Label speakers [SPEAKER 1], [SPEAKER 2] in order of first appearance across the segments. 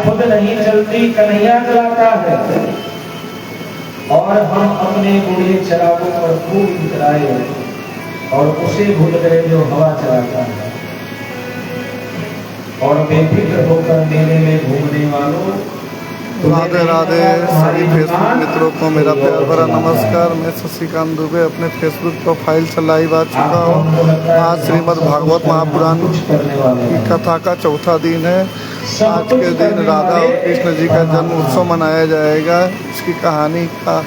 [SPEAKER 1] खुद नहीं चलती, कन्हैया चलाता है। और हम अपने बूढ़े चरागों पर खूब इतराए और उसे भूल गए जो हवा चलाता है। और बेफिक्र होकर मेले में घूमने वालों,
[SPEAKER 2] राधे राधे सभी फेसबुक मित्रों को मेरा प्यार भरा नमस्कार। मैं शशिकांत दुबे अपने फेसबुक प्रोफाइल से लाइव आ चुका हूँ। आज श्रीमद् भागवत महापुराण की कथा का चौथा दिन है। आज के दिन राधा और कृष्ण जी का जन्म उत्सव मनाया जाएगा। इसकी कहानी का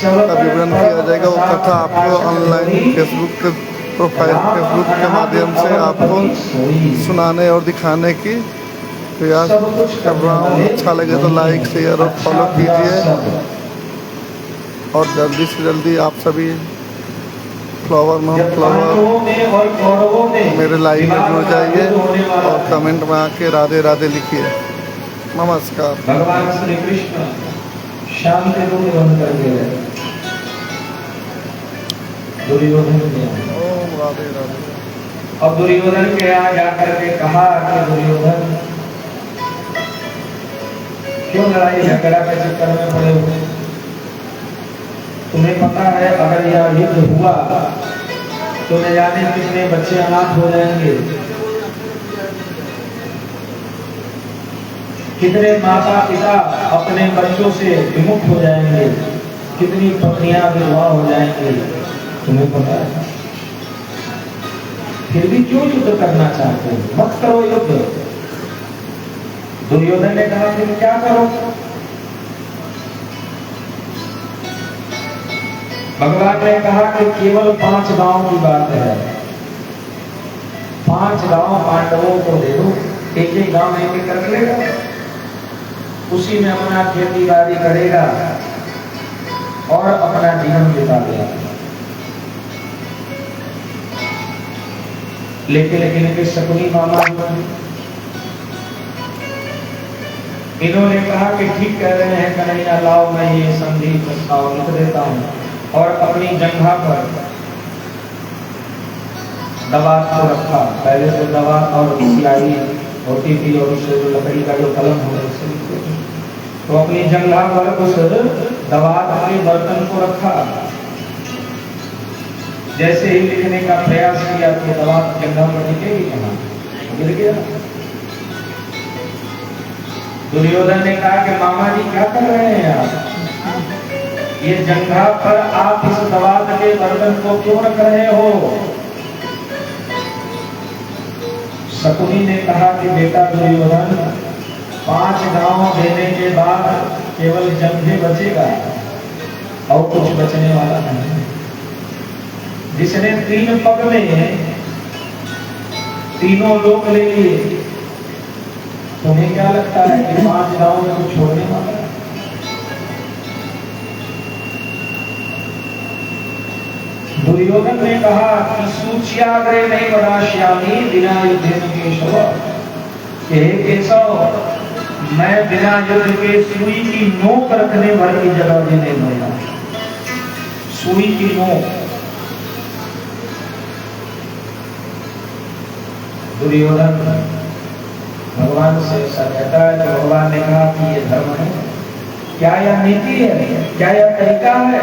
[SPEAKER 2] विवरण किया जाएगा। वो कथा आपको ऑनलाइन फेसबुक के प्रोफाइल फेसबुक के माध्यम से आपको सुनाने और दिखाने की प्रयास कर रहा हूँ। अच्छा लगे तो लाइक शेयर और फॉलो कीजिए और जल्दी से जल्दी आप सभी फ्लावर मेरे लाइव में जुड़ जाइए और कमेंट में आके राधे राधे लिखिए। नमस्कार।
[SPEAKER 1] भगवान श्री कृष्ण शाम के दूध बंद कर दिए दुर्योधन ने।
[SPEAKER 2] ओम राधे राधे।
[SPEAKER 1] अब दुर्योधन के यहाँ जाकर के कहा कि दुर्योधन क्यों लड़ाई झगड़ा के चक्कर में पड़े हुए? तुम्हें पता है अगर यह युद्ध हुआ तो न जाने कितने बच्चे अनाथ हो जाएंगे, कितने माता पिता अपने बच्चों से विमुख हो जाएंगे, कितनी पत्नियां विधवा हो जाएंगी। तुम्हें पता है, फिर भी क्यों युद्ध करना चाहते हो? मत करो युद्ध। दुर्योधन ने कहा फिर क्या करो? भगवान ने कहा कि केवल 5 गांव की बात है। 5 गांव पांडवों को दे दो, एक एक गांव एक एक रख लेगा, उसी में अपना खेती बाड़ी करेगा और अपना जीवन बिता देगा। लेकिन इनके शकुनी मामा इन्होंने कहा कि ठीक कह रहे हैं कन्हैया, लाओ मैं ये संधि प्रस्ताव लिख देता हूँ। और अपनी जंघा पर दवात को रखा। पहले तो दवात और सिलाई होती थी और उससे जो लकड़ी का जो कलम होता है, तो अपनी जंघा पर उस दवात के बर्तन को रखा। जैसे ही लिखने का प्रयास किया तो दवात जंघा पर टिकेगी कहाँ? गिर गया। दुर्योधन ने कहा कि मामा जी क्या कर रहे हैं आप? ये जंघा पर आप इस दवात के बर्तन को क्यों रख रहे हो? शकुनी ने कहा कि बेटा दुर्योधन, 5 गांव देने के बाद केवल जंघे बचेगा और कुछ बचने वाला नहीं। जिसने 3 पग में तीनों लोग ले लिए, तुम्हें क्या लगता है कि 5 गांव में कुछ छोड़ने वाला है? दुर्योधन ने कहा कि सूच्याग्रे नहीं वदाश्यामि बिना युद्धेन केशव। हे केशव, मैं बिना युद्ध के सुई की नोक रखने भर की जगह भी नहीं दूंगा। सुई की नोक। दुर्योधन भगवान से ऐसा कहता है तो भगवान ने कहा कि ये धर्म है क्या? यह नीति है क्या? यह तरीका है?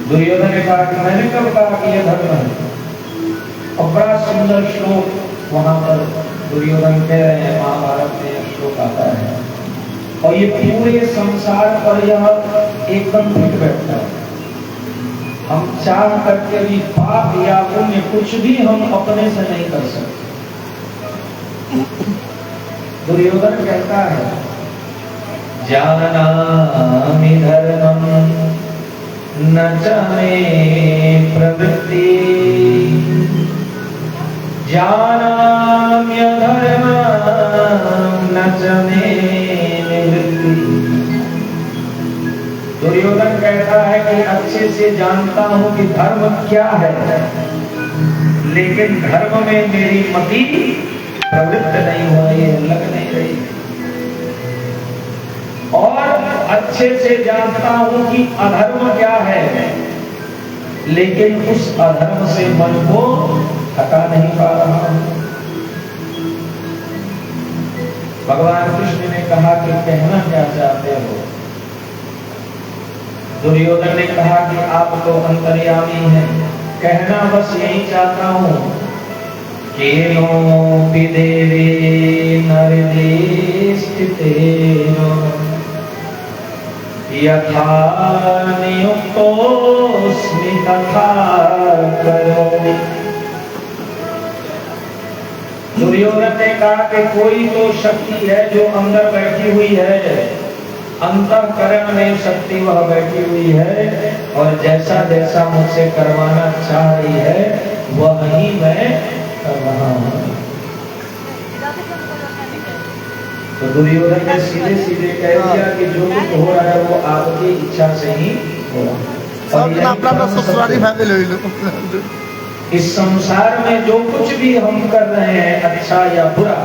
[SPEAKER 1] दुर्योधन ने कहा कि मैंने कब कहा कि यह धर्म है? और बड़ा सुंदर श्लोक वहां पर दुर्योधन कह रहे हैं। महाभारत में श्लोक आता है और ये पूरे संसार पर यह एकदम फिट बैठता है। हम चाह करके भी पाप या पुण्य कुछ भी हम अपने से नहीं कर सकते। दुर्योधन कहता है जानामि धर्मं न च मे प्रवृत्ति, जानाम्यधर्मं न च मे निवृत्ति। दुर्योधन कहता है कि अच्छे से जानता हूं कि धर्म क्या है, लेकिन धर्म में मेरी मति प्रवृत्त नहीं हो रही है, लग नहीं रही। और अच्छे से जानता हूं कि अधर्म क्या है, लेकिन उस अधर्म से मन को हटा नहीं पा रहा हूं। भगवान कृष्ण ने कहा कि कहना क्या चाहते हो? दुर्योधन ने कहा कि आप तो अंतर्यामी हैं, कहना बस यही चाहता हूं, केनोपि देवे नरदेश स्थितेनो यथा नियुक्तोऽस्मि तथा करोमि। दुर्योधन ने कहा कि कोई तो शक्ति है जो अंदर बैठी हुई है, अंतःकरण में शक्ति वह बैठी हुई है, और जैसा जैसा मुझसे करवाना चाह रही है वह ही मैं कर रहा हूं। तो दुर्योधन ने सीधे सीधे कह दिया कि जो कुछ हो रहा है वो आपकी इच्छा से ही हो रहा है। इस संसार में जो कुछ भी हम कर रहे हैं, अच्छा या बुरा,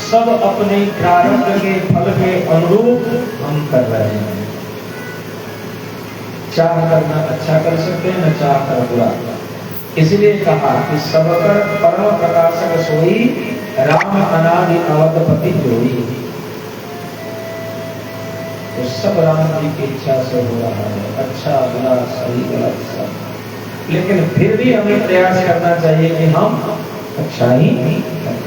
[SPEAKER 1] सब अपने प्रारब्ध के फल के अनुरूप हम कर रहे हैं। चाह करना अच्छा कर सकते हैं, न चाह कर बुरा। इसलिए कहा कि सबकर परम प्रकाशक सोई, राम अनादि अवधपति जोई। तो सब राम जी की इच्छा से हो रहा है, अच्छा बुरा सही गलत सब। लेकिन फिर भी हमें प्रयास करना चाहिए कि हम अच्छा ही करें।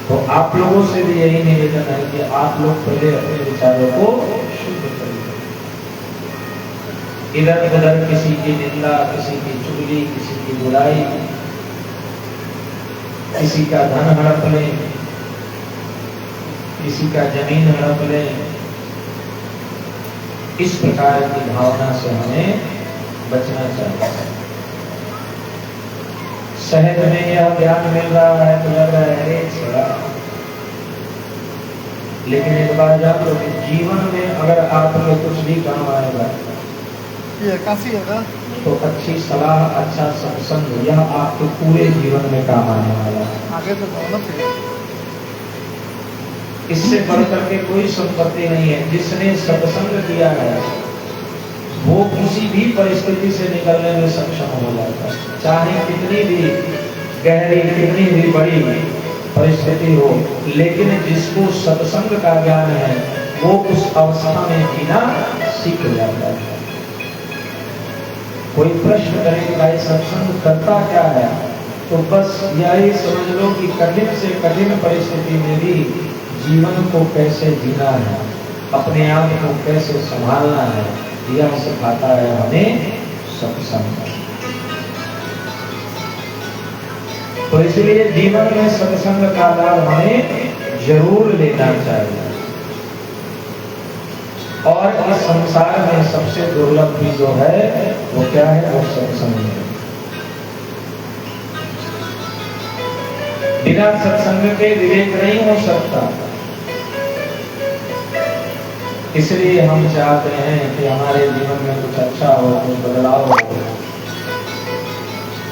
[SPEAKER 1] तो आप लोगों से भी यही निवेदन है कि आप लोग पहले अपने विचारों को शुद्ध करिए। इधर उधर किसी की निंदा, किसी की चुगली, किसी की बुराई, किसी का धन हड़प ले, किसी का जमीन हड़प ले, इस प्रकार की भावना से हमें बचना चाहिए। शहर में यह ज्ञान मिल रहा है तो लग रहा है छोड़ा, लेकिन एक बार जान लो कि जीवन में अगर आपको कुछ भी काम आएगा तो अच्छी सलाह, अच्छा सत्संग, यह आपके पूरे जीवन में काम आने वाला है। आगे तो इससे बढ़कर के कोई संपत्ति नहीं है। जिसने सत्संग किया है वो किसी भी परिस्थिति से निकलने में सक्षम हो जाता है, चाहे कितनी भी गहरी, कितनी भी बड़ी परिस्थिति हो। लेकिन जिसको सत्संग का ज्ञान है वो उस अवस्था में जीना सीख जाता है। कोई प्रश्न करे कि भाई सत्संग करता क्या है, तो बस यही समझ लो कि कठिन से कठिन परिस्थिति में भी जीवन को कैसे जीना है, अपने आप को कैसे संभालना है, यह सिखाता है हमें सत्संग। तो इसलिए जीवन में सत्संग का लाभ हमें जरूर लेना चाहिए। और इस संसार में सबसे दुर्लभ भी जो है वो क्या है, वो सत्संग है। बिना सत्संग के विवेक नहीं हो सकता। इसलिए हम चाहते हैं कि हमारे जीवन में कुछ अच्छा हो, कुछ बदलाव हो।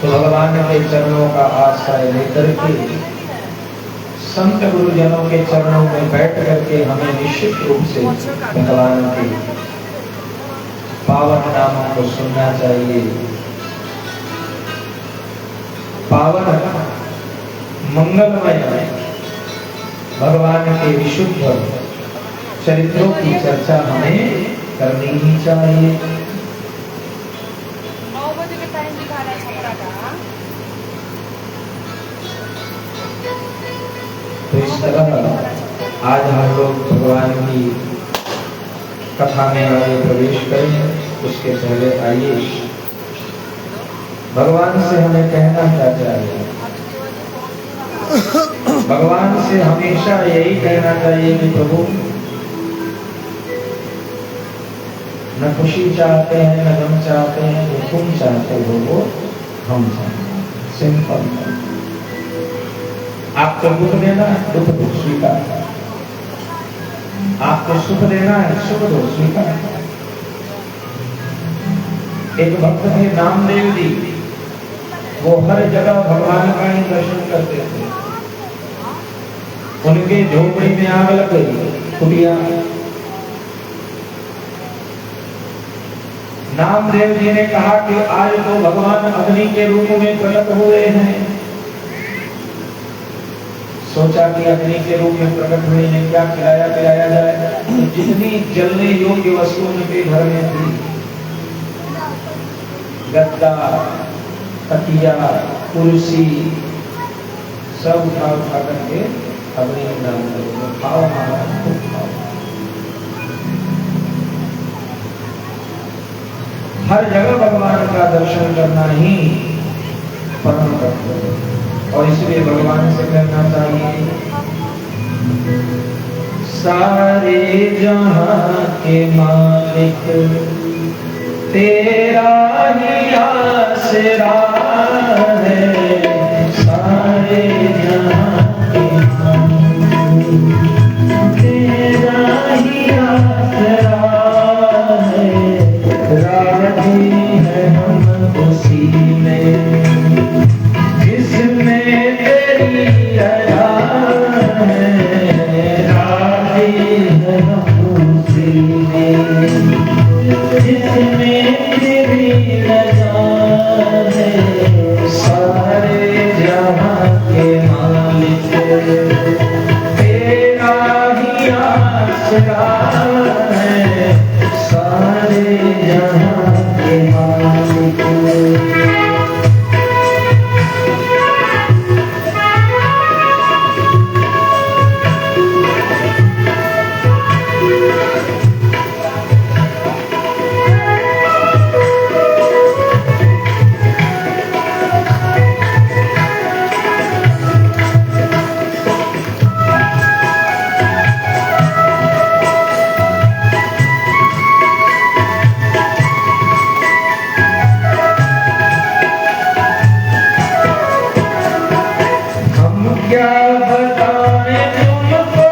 [SPEAKER 1] तो भगवान के चरणों का आश्रय लेकर के, संत गुरुजनों के चरणों में बैठ करके हमें निश्चित रूप से भगवान के पावन नामों को सुनना चाहिए। पावन मंगलमय भगवान के विशुद्ध चरित्रों की चर्चा हमें करनी ही चाहिए।
[SPEAKER 3] 9 बजे के टाइम दिखा रहा है छपरा का।
[SPEAKER 1] तो इस तरह आज हम लोग भगवान की कथा में आगे प्रवेश करें। उसके पहले आइए भगवान से हमें कहना क्या चाहिए। भगवान से हमेशा यही कहना चाहिए कि प्रभु, न खुशी चाहते हैं, न गम चाहते हैं, जो तुम चाहते हो वो हम चाहते हैं। सिंपल। आपको दुख देना है, दुख दो, स्वीकार। आपको सुख देना है, सुख दो, स्वीकार। एक भक्त थे नामदेव जी, वो हर जगह भगवान का ही दर्शन करते थे। उनके झोपड़ी में आग लग गई, कुटिया। नामदेव जी ने कहा कि आज तो भगवान अग्नि के रूप में प्रकट हुए हैं, सोचा कि अग्नि के रूप में प्रकट हुए ने क्या खिलाया पिलाया जाए, तो जितनी जलने योग्य वस्तु उनके घर में थी, गद्दा, तकिया, कुर्सी, सब उठा उठा करके अग्नि में डाल दो। खाओ महाराज, खूब खाओ। हर जगह भगवान का दर्शन करना ही परम कर्तव्य है और इसलिए भगवान से कहना चाहिए, सारे जहां के मालिक तेरा ही आसरा है, सारे जहां के मालिक तेरा ही आसरा है, राजी है हम उसी में जिसमें तेरी रजा है, राजी है हम उसी में जिसमें तेरी रजा है, सारे जहां के मालिक तेरा ही आसरा है, सारे जहां के मालिक। क्या बताएं तुमको,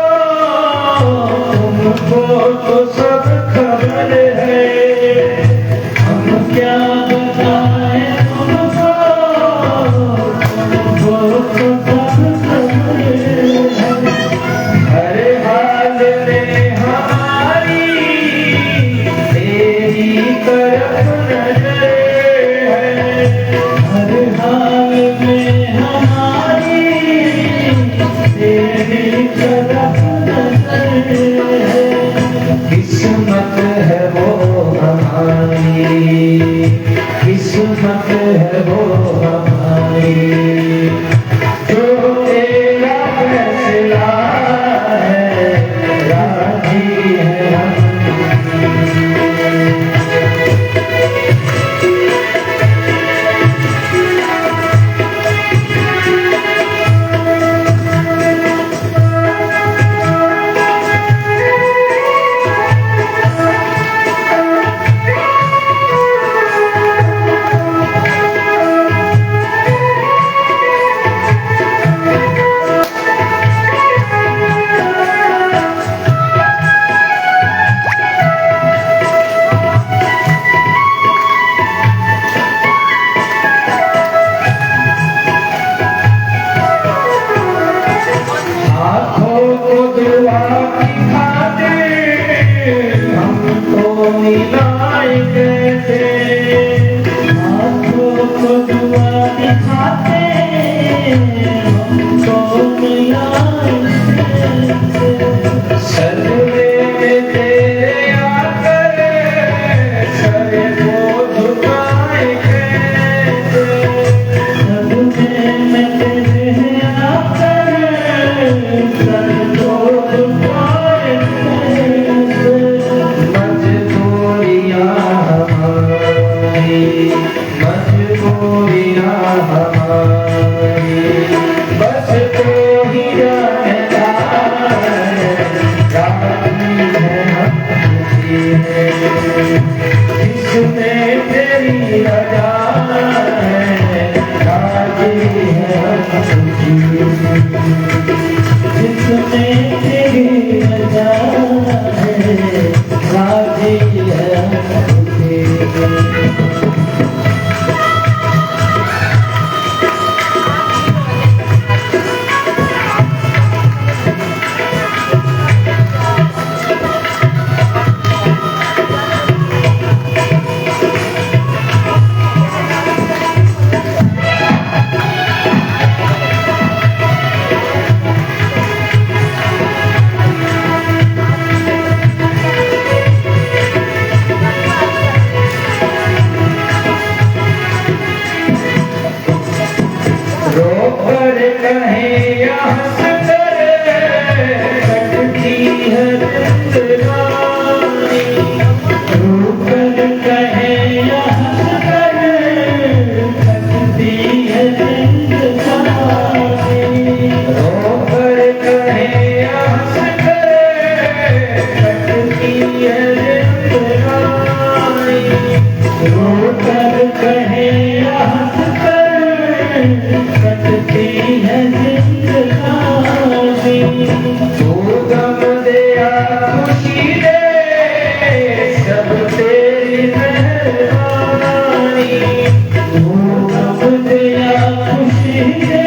[SPEAKER 1] तुमको तो सब खबर है, हम क्या बताएं तुमको, तुमको तो सब खबर है, हर हाल में हमारी तेरी तरफ नजर है, हर हाल में हमारी तेरी तरफ नजर है, किस्मत है वो हमारी, किस्मत है वो हमारी, जो तेरा फैसला है, राजी है हम। रोकर कहे या हंस कर कटती है जिंदगानी, रोकर कहे या हंस कर कटती है जिंदगानी, रोकर कहे या हंस कर कटती है जिंदगानी, रोकर कहे या हंस कर कटती है जिंदगानी, तू गम दे या खुशी दे सब तेरी मेहरबानी, तू गम दे या खुशी दे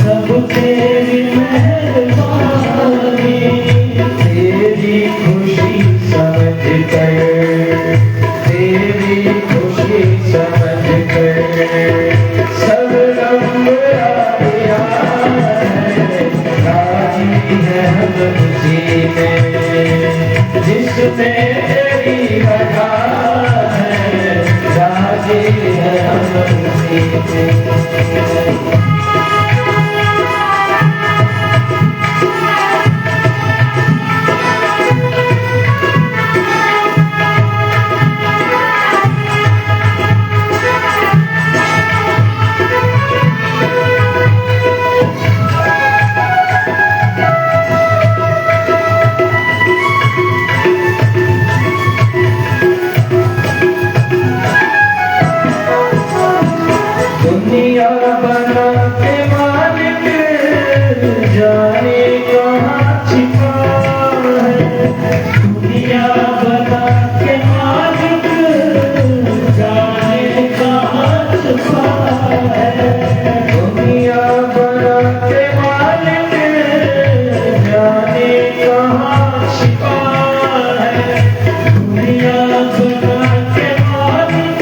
[SPEAKER 1] सब तेरी मेहरबानी, तेरी खुशी समझ कर, तेरी खुशी समझ कर सब रंग दिया है, राजी है हम खुशी में जिसमें तेरी वजह है, राजी है हम खुशी में। दुनिया बना के मालिक जाने कहाँ छिपा है, दुनिया बना के मालिक जाने कहाँ छिपा है, दुनिया बना के मालिक जाने कहाँ छिपा है, दुनिया बना के मालिक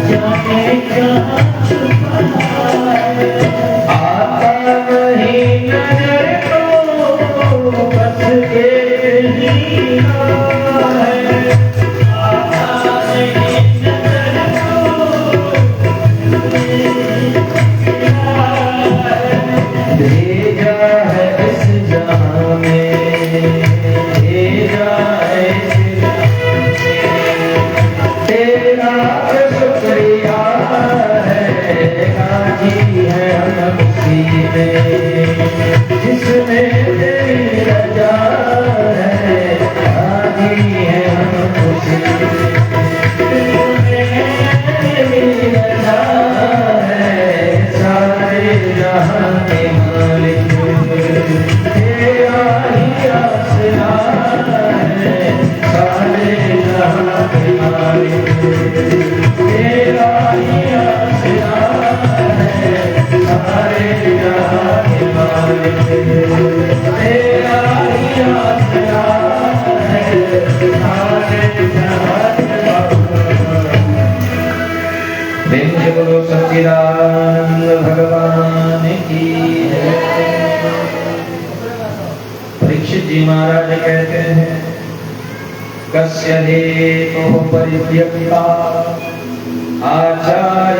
[SPEAKER 1] जाने कहाँ छुपा है, आता नहीं नजर तो बस एक ही है, आता नहीं नजर तो भेजा है इस जहां में, भेजा है इस तेरा शुक्रिया है, राजी है हम खुशी में जिसमें तेरी रजा है, राजी है हम खुशी में तेरी रजा है, सारे जहां के मालिक तेरा ही आसरा है, सारे जहां के मालिक तेरा ही आसरा है, सारे जहां के मालिक तेरा ही आसरा है, सारे जहां के मालिक। बोलो सच्चिदानंद भगवान की है। परीक्षित जी महाराज कहते हैं कस्य हेतुः परित्यक्ता आचार्येणात्मनः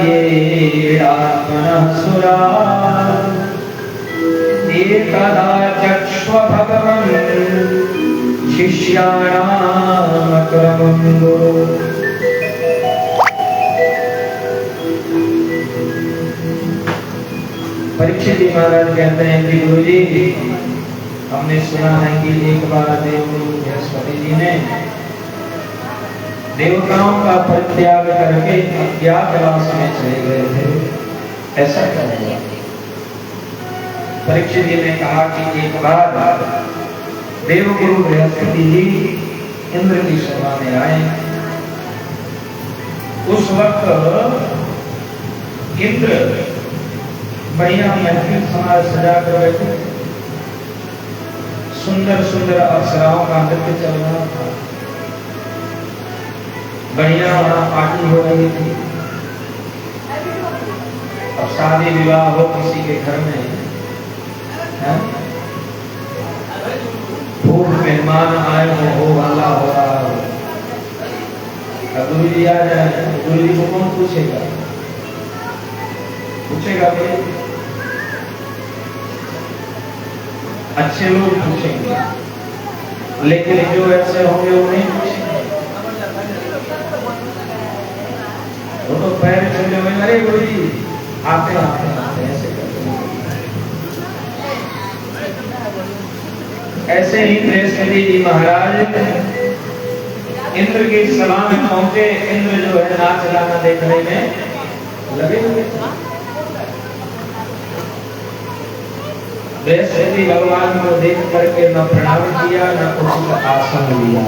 [SPEAKER 1] सुरा एकदा चक्ष्व भगवन् शिष्याणामक्रमं गुरु। परीक्षित जी महाराज कहते हैं कि गुरु जी हमने सुना है कि एक बार देवगुरु बृहस्पति जी ने देवताओं का परित्याग करके अज्ञातवास में चले गए थे, ऐसा क्या हुआ? परीक्षित जी ने कहा कि एक बार देवगुरु बृहस्पति जी इंद्र की सभा में आए। उस वक्त इंद्र बढ़िया महफिल समाज सजा कर बैठे, सुंदर सुंदर अप्सराओं का नृत्य चल रहा था, बढ़िया वहां पार्टी हो रही थी। और शादी विवाह हो किसी के घर में, खूब मेहमान आए हो हल्ला हो रहा हो, गुरु जी आ जाए, गुरु जी को कौन पूछेगा? पूछेगा कोई? अच्छे लोग पूछेंगे, लेकिन जो ऐसे होंगे वो नहीं पूछेंगे। वो तो पैर छूने में, अरे गुरु जी आते आते ऐसे करते। ऐसे ही बृहस्पति जी महाराज इंद्र की सभा में पहुंचे। इंद्र जो है नाच गाना देखने में लगे हुए थे। बृहस्पति भगवान को देख करके न प्रणाम किया न कुछ आसन लिया।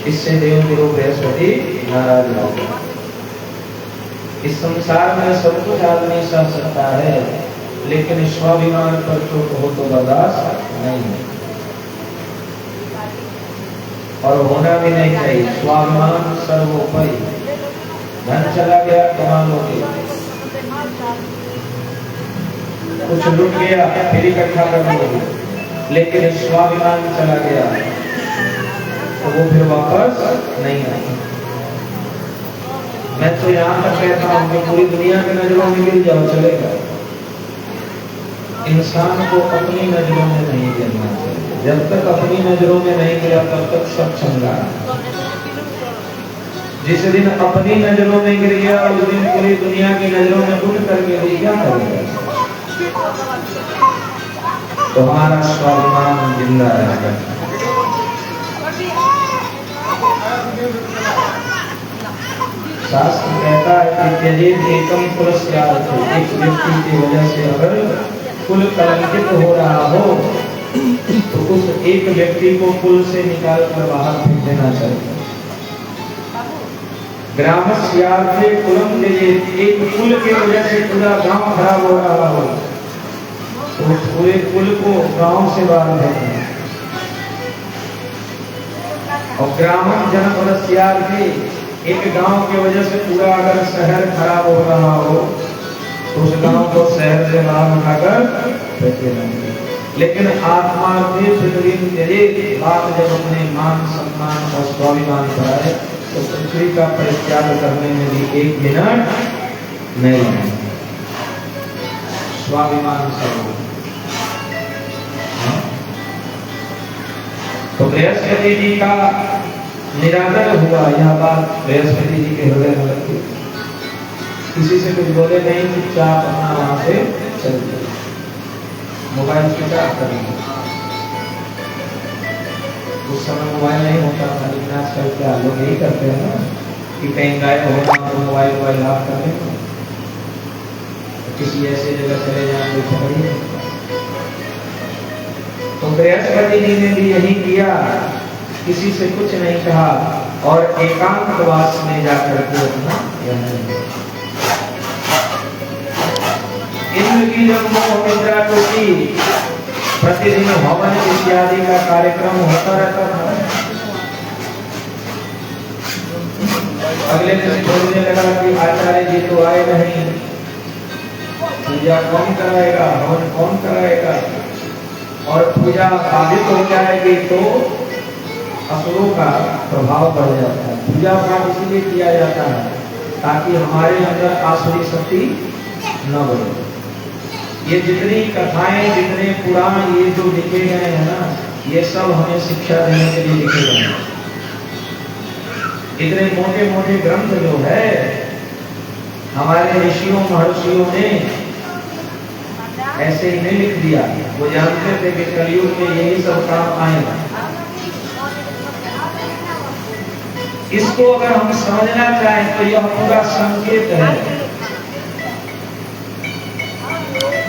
[SPEAKER 1] इससे देवगुरु बृहस्पति नाराज हो गए। इस संसार में सब कुछ आदमी सह सकता है, लेकिन स्वाभिमान पर चोट हो तो बर्दाश्त नहीं है, और होना भी नहीं चाहिए। स्वाभिमान सर्वोपरि। धन चला गया कमा लोगे, कुछ लुट गया फिर इकट्ठा कर लोगे, लेकिन स्वाभिमान चला गया तो वो फिर वापस नहीं आएगा। मैं तो यहाँ तक कहता हूँ कि पूरी दुनिया की नजरों में गिर जाओ चलेगा, इंसान को अपनी नजरों में नहीं गिरना चाहिए। जब तक अपनी नजरों में नहीं गिरा तब तक सब चंगा। जिस दिन अपनी नजरों में गिर गया उस दिन पूरी दुनिया की नजरों में उठ करके भी क्या करेगा? तो हमारा स्वाभिमान जिंदा रहेगा। शास्त्र कहता है कि त्यजेत एकम पुरस्यार्थ, एक व्यक्ति की वजह से अगर कुल कलंकित हो रहा हो तो उस एक व्यक्ति को कुल से निकाल कर बाहर फेंक देना चाहिए। ग्रामस्यार्थे कुलम त्यजेत, एक कुल की वजह से पूरा गांव खराब हो रहा हो तो उस पूरे कुल को गांव से बाहर फेंकना। और ग्रामम जनपदस्यार्थे, एक गांव की वजह से पूरा अगर शहर खराब हो रहा हो तो उस गांव को शहर से बाहर उठाकर फेंक देना। लेकिन आत्मा से पृथ्वी त्यजेत, बात जब अपने मान सम्मान और स्वाभिमान पर आए तो पृथ्वी का परित्याग करने में भी एक मिनट नहीं लगे। स्वाभिमान सर्व। तो बृहस्पति जी का निरादर हुआ, यह बात बृहस्पति जी के हृदय में लगी। किसी से कुछ बोले नहीं, चुपचाप अपना वहां से चल गए, मोबाइल स्विच ऑफ कर दिया। उस समय मोबाइल नहीं होता था, लेकिन आजकल क्या लोग यही करते हैं ना कि कहीं गायब होना तो मोबाइल ऑफ कर दें, किसी ऐसी जगह चले जाएंगे पकड़िए। तो बृहस्पति जी ने भी यही किया, किसी से कुछ नहीं कहा और एकांतवास में जाकर के अपना इंद्र की जब मोह निद्रा टूटी, प्रतिदिन हवन इत्यादि का कार्यक्रम होता रहता था। अगले दिन बोलने लगा कि आचार्य जी तो आए नहीं, पूजा कौन कराएगा, हवन कौन कराएगा, और पूजा बाधित हो जाएगी तो असुरों का प्रभाव बढ़ जाता है। पूजा पाठ इसलिए किया जाता है ताकि हमारे अंदर आसुरी शक्ति न बढ़े। ये जितनी कथाएं, जितने पुराण ये जो लिखे गए हैं ना, ये सब हमें शिक्षा देने के लिए लिखे गए हैं। इतने मोटे मोटे ग्रंथ जो है हमारे ऋषियों महर्षियों ने ऐसे ही नहीं लिख दिया। वो जानते थे कि कलयुग में यही सब काम आएगा। इसको अगर हम समझना चाहें तो यह पूरा संकेत है।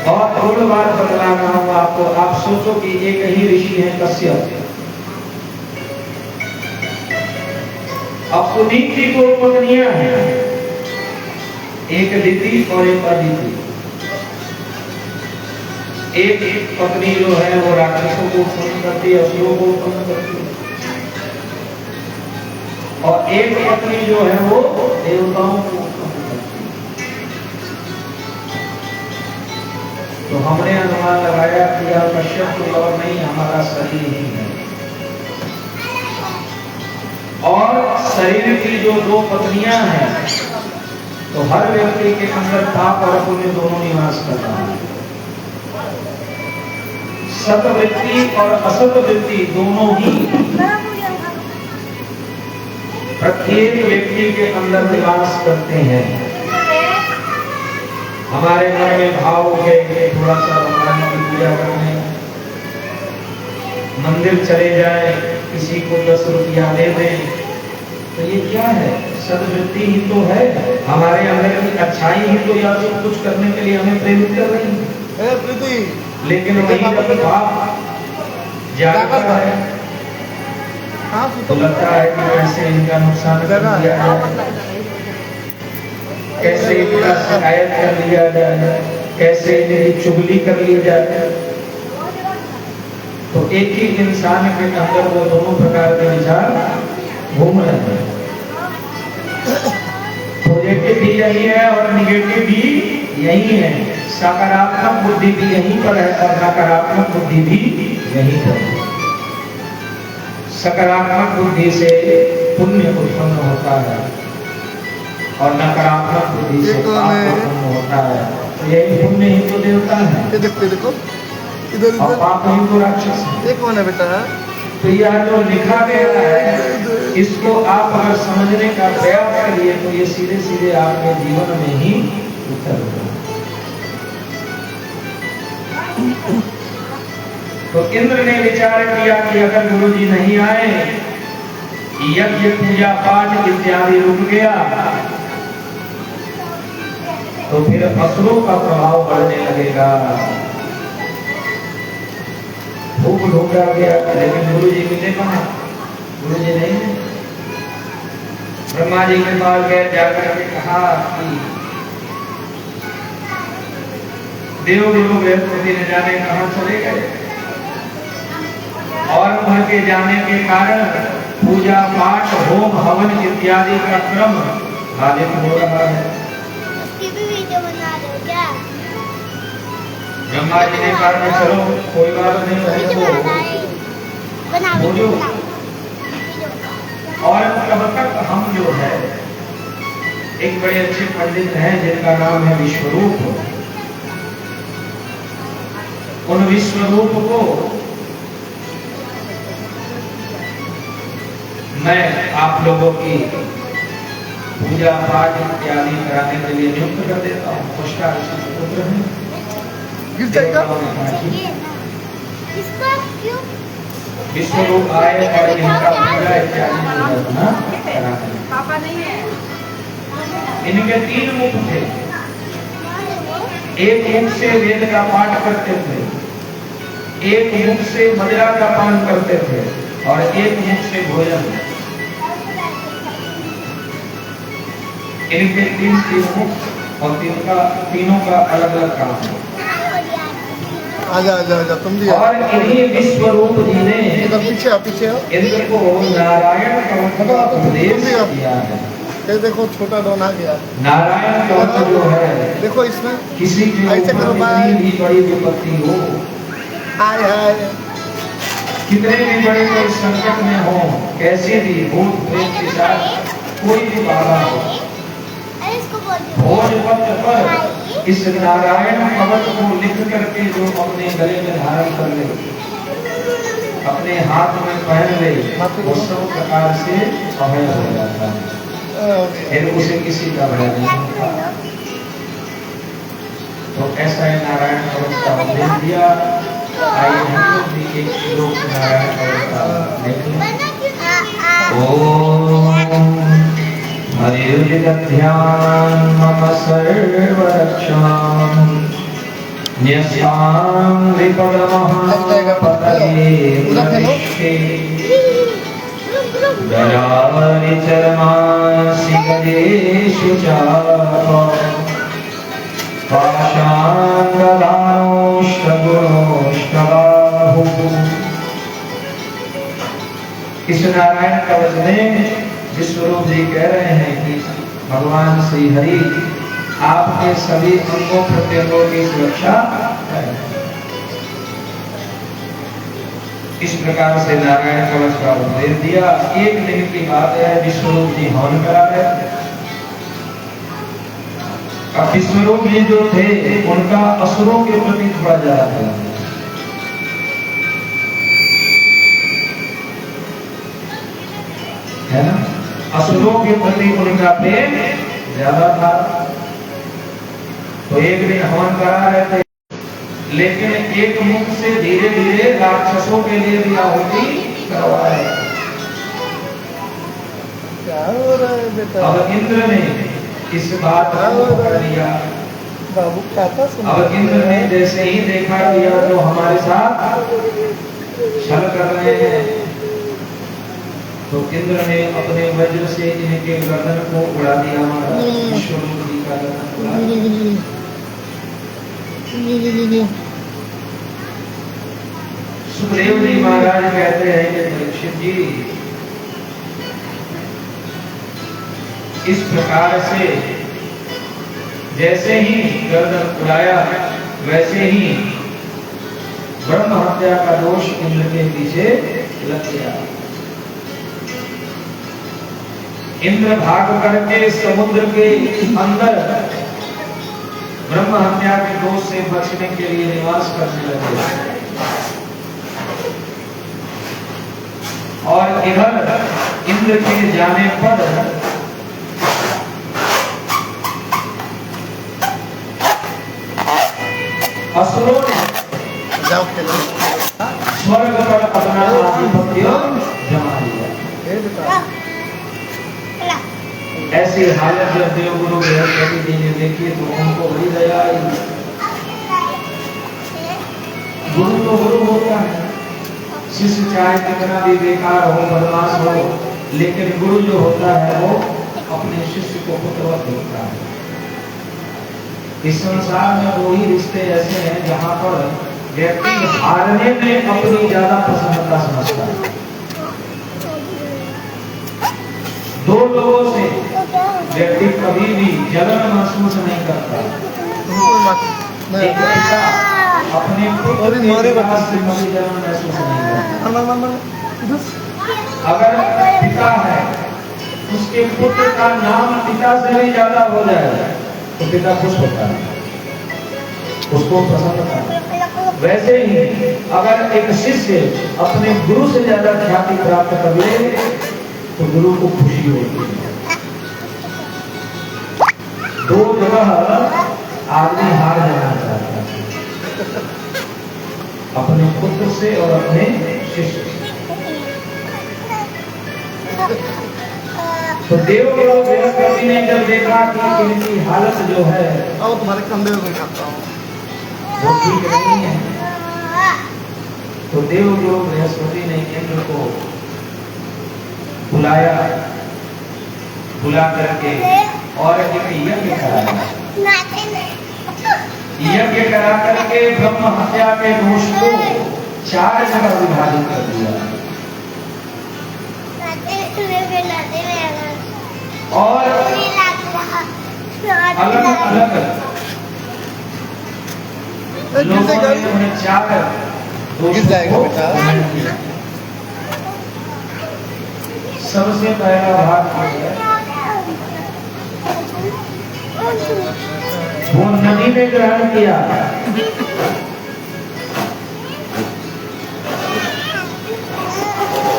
[SPEAKER 1] और थोड़ी बात बतला रहा हूं आपको। आप सोचो कि एक ही ऋषि है कश्यप। अब पुनीत जी को पत्नियां हैं, एक दिति और एक अदिति। एक पत्नी जो है वो राक्षसों को उत्पन्न करती है, असुरों को उत्पन्न करती है, और एक पत्नी जो है वो देवताओं को उत्पन्न करती है। तो हमने अनुमान लगाया कि यह कश्यप कोई और नहीं, हमारा शरीर ही है। और शरीर की जो दो पत्नियां हैं तो हर व्यक्ति के अंदर पाप और पुण्य दोनों निवास करता है। सतवृत्ति और असतवृत्ति दोनों ही प्रत्येक व्यक्ति के अंदर निवास करते हैं। हमारे मन में भाव हो गए थोड़ा सा भगवान की पूजा करने, मंदिर चले जाए, किसी को 10 रुपया दे दें, तो ये क्या है? सद्वृत्ति ही तो है। हमारे अंदर की अच्छाई ही तो या तो कुछ करने के लिए हमें प्रेरित कर रही है। लेकिन वही जब पाप जागता है तो लगता है कि कैसे इनका नुकसान कर दिया जाए, कैसे इनका शिकायत कर लिया जाए, कैसे इनकी चुगली कर ली जाए। तो एक ही इंसान के अंदर वो दोनों प्रकार के विचार घूम रहे हैं। पॉजिटिव भी यही है और निगेटिव भी यही है। सकारात्मक बुद्धि भी यहीं पर है और नकारात्मक बुद्धि भी यहीं पर है। सकारात्मक बुद्धि से पुण्य उत्पन्न होता है और नकारात्मक बुद्धि से पाप उत्पन्न होता है। तो यही पुण्य ही तो देवता है,
[SPEAKER 2] देखो इधर
[SPEAKER 1] और पाप ही तो राक्षस है।
[SPEAKER 2] एक कौन है बेटा?
[SPEAKER 1] तो यह जो लिखा गया है, इसको आप अगर समझने का प्रयास करिए तो ये सीधे सीधे आपके जीवन में ही उतर होगा। तो इंद्र ने विचार किया कि अगर गुरु जी नहीं आए, यज्ञ पूजा पाठ इत्यादि रुक गया, तो फिर असुरों का प्रभाव बढ़ने लगेगा। खूब ढूंढा गया लेकिन गुरु जी मिले कहाँ? गुरु जी नहीं। ब्रह्मा जी के पास गए, जाकर के कहा कि देव गुरु बृहस्पति ने जाने कहाँ चले गए, और वहां के जाने के कारण पूजा पाठ होम हवन इत्यादि का क्रम बाधित हो रहा है।
[SPEAKER 3] उसकी भी वीडियो बना दो क्या?
[SPEAKER 1] ब्रह्मा जी ने कहा कि चलो कोई बात नहीं,
[SPEAKER 3] बना
[SPEAKER 1] वो जो और कब तक हम जो है एक बड़े अच्छे पंडित हैं जिनका नाम है विश्वरूप। उन विश्वरूप को मैं आप लोगों की पूजा पाठ इत्यादि कराने के लिए नियुक्त कर देता हूँ। पुष्टा ऋषि के पुत्र हैं। विश्वरूप आए और इनका पूजा इत्यादि
[SPEAKER 3] पापा नहीं है।
[SPEAKER 1] इनके 3 मुख थे। एक मुख से वेद का पाठ करते थे, एक मुख से मदिरा का पान करते थे और एक मुख से भोजन। इनके 3 मुख और तीनों का अलग अलग काम है।
[SPEAKER 2] आजा तुम भी।
[SPEAKER 1] और इन्हीं विश्वरूप जी ने
[SPEAKER 2] पीछे
[SPEAKER 1] इंद्र को नारायण कवच का उपदेश दिया है।
[SPEAKER 2] ये देखो छोटा डॉन आ गया।
[SPEAKER 1] नारायण कवच जो है,
[SPEAKER 2] देखो इसमें
[SPEAKER 1] किसी की
[SPEAKER 2] ऐसे करो
[SPEAKER 1] कितनी भी बड़ी विपत्ति हो, कितने भी बड़े कोई संकट में हो, कैसे भी भूत प्रेत के साथ कोई भी बाधा हो, भोजपत्र पर इस नारायण कवच को लिख करके जो अपने गले में धारण कर ले, अपने हाथ में पहन ले, वो सब प्रकार से अभय हो जाता है, फिर उसे किसी का भय नहीं होता। तो ऐसा है नारायण कवच का उपदेश दिया। आइए हम लोग भी एक श्लोक नारायण कवच का देखें। ओम हरिर्विदध्यान मम सर्वरक्षां न्यस्तां विपदमहापतये नमिष्टे दयानि चरमांसि गदेषु चापः पाषाणगदानोष्टगुणोष्टबाहुः। इस नारायण कवच में विश्वरूप जी कह रहे हैं कि भगवान श्री हरि आपके सभी अंगों प्रत्यंगों की सुरक्षा करें। इस प्रकार से नारायण कवच का उपदेश दिया। एक दिन की बात है, विश्वरूप जी हवन करा रहे थे। अब विश्वरूप जी जो थे उनका असुरों के प्रति थोड़ा ज्यादा था, है ना, असुरों के प्रति उनका प्रेम ज्यादा था। तो एक दिन हवन करा रहे थे, लेकिन एक मुख से धीरे धीरे राक्षसों के लिए भी आहुति करवा रहे थे।
[SPEAKER 2] क्या हो रहा है बेटा?
[SPEAKER 1] अब इंद्र ने इस बात को पकड़ लिया।
[SPEAKER 2] बाबू कहता सुन।
[SPEAKER 1] अब इंद्र ने जैसे ही देखा कि यह तो हमारे साथ छल कर रहे हैं, तो इंद्र ने अपने वज्र से इनके गर्दन को उड़ा दिया। विश्वरूप जी का गर्दन उड़ा दिया। सुखदेव जी महाराज कहते हैं कि परीक्षित जी, इस प्रकार से जैसे ही गर्दन उड़ाया वैसे ही ब्रह्म हत्या का दोष इंद्र के पीछे लग गया। इंद्र भाग करके समुद्र के अंदर ब्रह्म हत्या के दोष से बचने के लिए निवास करने लगे। और इधर इंद्र के जाने पर असुरों ने स्वर्ग पर अपना आधिपत्य जमा लिया। ऐसी हालत जब देवगुरु बृहस्पति जी ने देखी तो उनको बड़ी दया आई। गुरु तो गुरु होता है, शिष्य चाहे कितना भी बेकार हो, बदमाश हो, लेकिन गुरु जो होता है वो अपने शिष्य को पुत्रवत होता है। इस संसार में दो ही रिश्ते ऐसे हैं जहाँ पर व्यक्ति हारने में अपनी ज्यादा प्रसन्नता समझता है। दो लोगों से व्यक्ति कभी भी जलन महसूस नहीं करता। एक पिता अपने पुत्र के विकास से कभी जलन महसूस नहीं करता। अगर पिता है, उसके पुत्र का नाम पिता से भी ज्यादा हो जाए तो पिता खुश होता है, उसको प्रसन्नता है। वैसे ही अगर एक शिष्य अपने गुरु से ज्यादा ख्याति प्राप्त कर ले तो गुरु को खुशी होती है। दो जगह आदमी हार जाना चाहता है, अपने पुत्र से और अपने शिष्य से। तो देवगुरु बृहस्पति ने जब देखा कि इनकी हालत जो है
[SPEAKER 2] आओ तुम्हारे कंधे में बैठाता हूँ,
[SPEAKER 1] वो ठीक नहीं है, तो देवगुरु बृहस्पति ने इंद्र को बुलाया, बुला करके और एक यज्ञ कराया। यज्ञ करा करके ब्रह्म हत्या के दोष को 4 जगह विभाजित कर दिया और अलग अलग लोगों ने उन्हें 4 दोषों को ग्रहण किया। सबसे पहला भाग वो नदी में ग्रहण किया।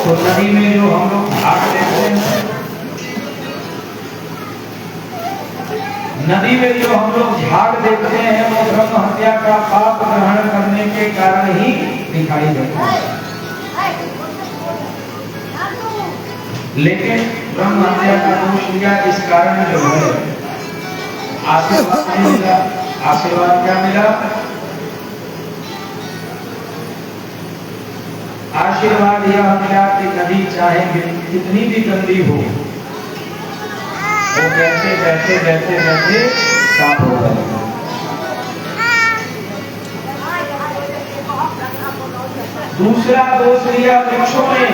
[SPEAKER 1] तो नदी में जो हम लोग भाग लेते हैं, नदी में जो हम लोग झाग देखते हैं वो ब्रह्म हत्या का पाप ग्रहण करने के कारण ही दिखाई देता है। लेकिन ब्रह्म हत्या का दोष लिया इस कारण जो है आशीर्वाद नहीं मिला। आशीर्वाद क्या मिला? आशीर्वाद यह मिला कि नदी चाहे कितनी भी गंदी हो वो बहते बहते बहते बहते साफ हो जाएगा। दूसरा दोष लिया वृक्षों में,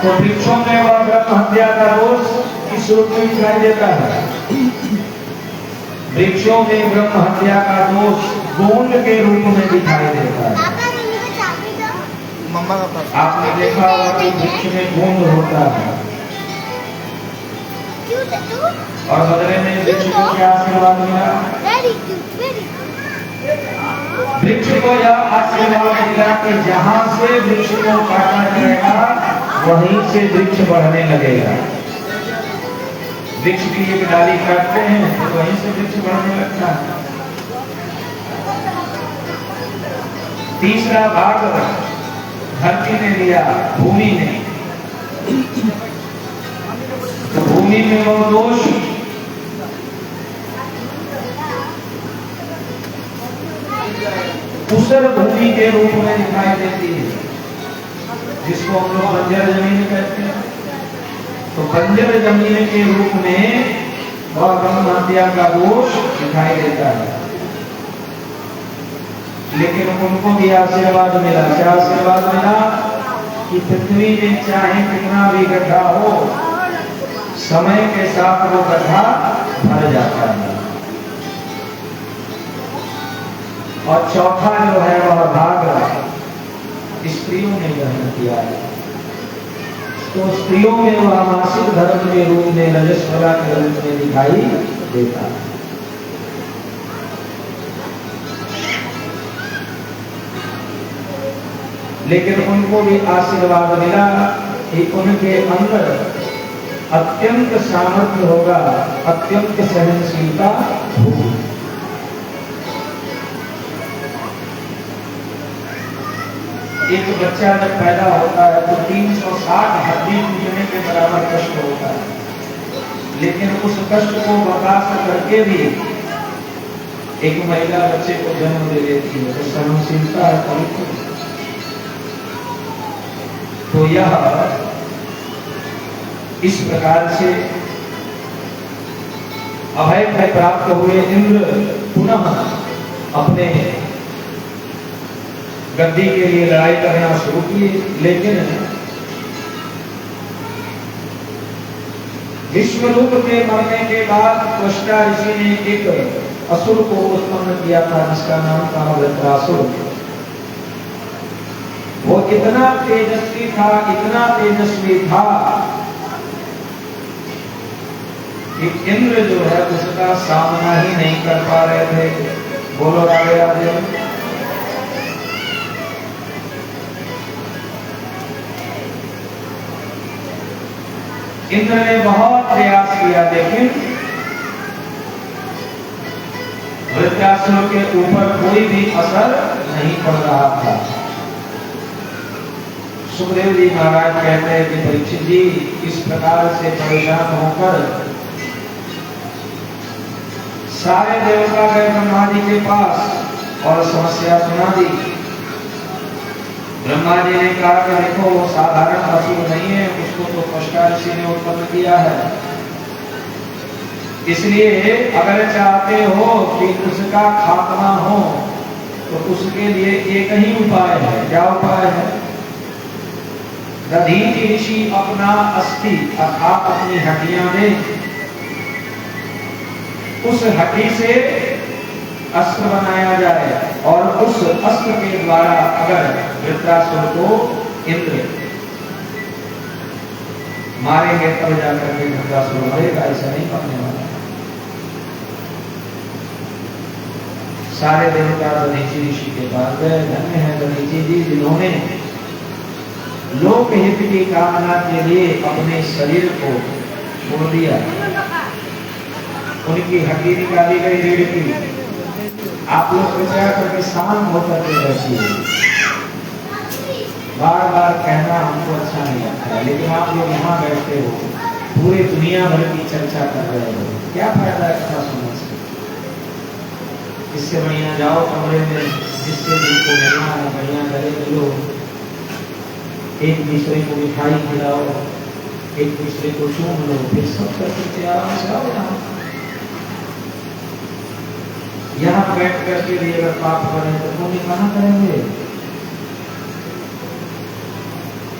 [SPEAKER 1] तो वृक्षों में वह ब्रह्म हत्या का दोष किस रूप में दिखाई देता है? वृक्षों में ब्रह्म हत्या का दोष गोंद के रूप में दिखाई देता है। आपने देखा होगा कि वृक्ष में गोंद होता है, और बदले में वृक्ष को क्या आशीर्वाद मिला?
[SPEAKER 3] वेरी गुड, वेरी
[SPEAKER 1] वृक्ष को यह आशीर्वाद मिला कि जहाँ से वृक्ष को काटा जाएगा वहीं से वृक्ष बढ़ने लगेगा। वृक्ष की एक डाली काटते हैं तो वहीं से वृक्ष बढ़ने लगता है। तीसरा भाग धरती ने लिया, भूमि ने। तो भूमि में वो दोष ऊसर भूमि के रूप में दिखाई देती है, जिसको हम लोग बंजर जमीन कहते हैं। तो बंजर जमीन के रूप में वह ब्रह्म हत्या का दोष दिखाई देता है। लेकिन उनको भी आशीर्वाद मिला। क्या आशीर्वाद मिला? कि पृथ्वी में चाहे कितना भी गड्ढा हो, समय के साथ वो गड्ढा भर जाता है। और चौथा जो है वह भाग स्त्रियों ने ग्रहण किया है। तो स्त्रियों में वह मासिक धर्म के रूप में, रजस्वला के रूप में दिखाई देता है। लेकिन उनको भी आशीर्वाद मिला कि उनके अंदर अत्यंत सामर्थ्य होगा, अत्यंत सहनशीलता होगी। एक बच्चा जब पैदा होता है तो 360 हड्डी टूटने के बराबर कष्ट होता है। लेकिन उस कष्ट को बर्दाश्त करके भी एक महिला बच्चे को जन्म दे देती है, तो सहनशीलता है पवित्र। तो यह इस प्रकार से अभय भय प्राप्त हुए इंद्र पुनः अपने गद्दी के लिए लड़ाई करना शुरू किए। लेकिन विश्वरूप के मरने के बाद त्वष्टा ऋषि ने एक असुर को उत्पन्न किया था, जिसका नाम था वृत्रासुर। वो इतना तेजस्वी था, इतना तेजस्वी था कि इंद्र जो है उसका सामना ही नहीं कर पा रहे थे। बोलो राधे राधे। इंद्र ने बहुत प्रयास किया, लेकिन वृत्रासुर के ऊपर कोई भी असर नहीं पड़ रहा था। सुखदेव जी महाराज कहते हैं कि परीक्षित जी, इस प्रकार से परेशान होकर सारे देवता गए ब्रह्मा जी के पास और समस्या सुना दी। ब्रह्मा जी ने कहा कि देखो वो साधारण असुर नहीं है, उसको तो त्वष्टा ऋषि ने उत्पन्न किया है। इसलिए अगर चाहते हो कि उसका खात्मा हो तो उसके लिए एक ही उपाय है। क्या उपाय है? दधीचि ऋषि अपना अस्थि अर्थात अपनी हड्डियां दे, उस हड्डी से अस्त्र बनाया जाए और उस अस्त्र के द्वारा अगर वृत्रासुर को इंद्र मारेंगे तब जाकर के वृत्रासुर मरेगा, ऐसा नहीं करने वाला। सारे देवता दधीचि ऋषि के पास गए। धन्य है दधीचि जी, जिन्होंने लोक हित की कामना के लिए अपने शरीर को छोड़ दिया। उनकी हड्डी निकाली गई रीढ़ की। आप लोग कृपया करके शांत होकर के बैठिए। बार बार कहना हमको अच्छा नहीं लगता, लेकिन आप लोग यहाँ बैठते हो, पूरे दुनिया भर की चर्चा कर रहे हो, क्या फायदा अच्छा सुनने से? इससे बढ़िया जाओ कमरे में, जिससे जिसको मिलना है बढ़िया गले मिलो, एक दूसरे को मिठाई खिलाओ, एक दूसरे को चूम लो, फिर सब करके आराम से आओ। यहाँ बैठ करके भी अगर पाप करें तो पुण्य कहाँ करेंगे?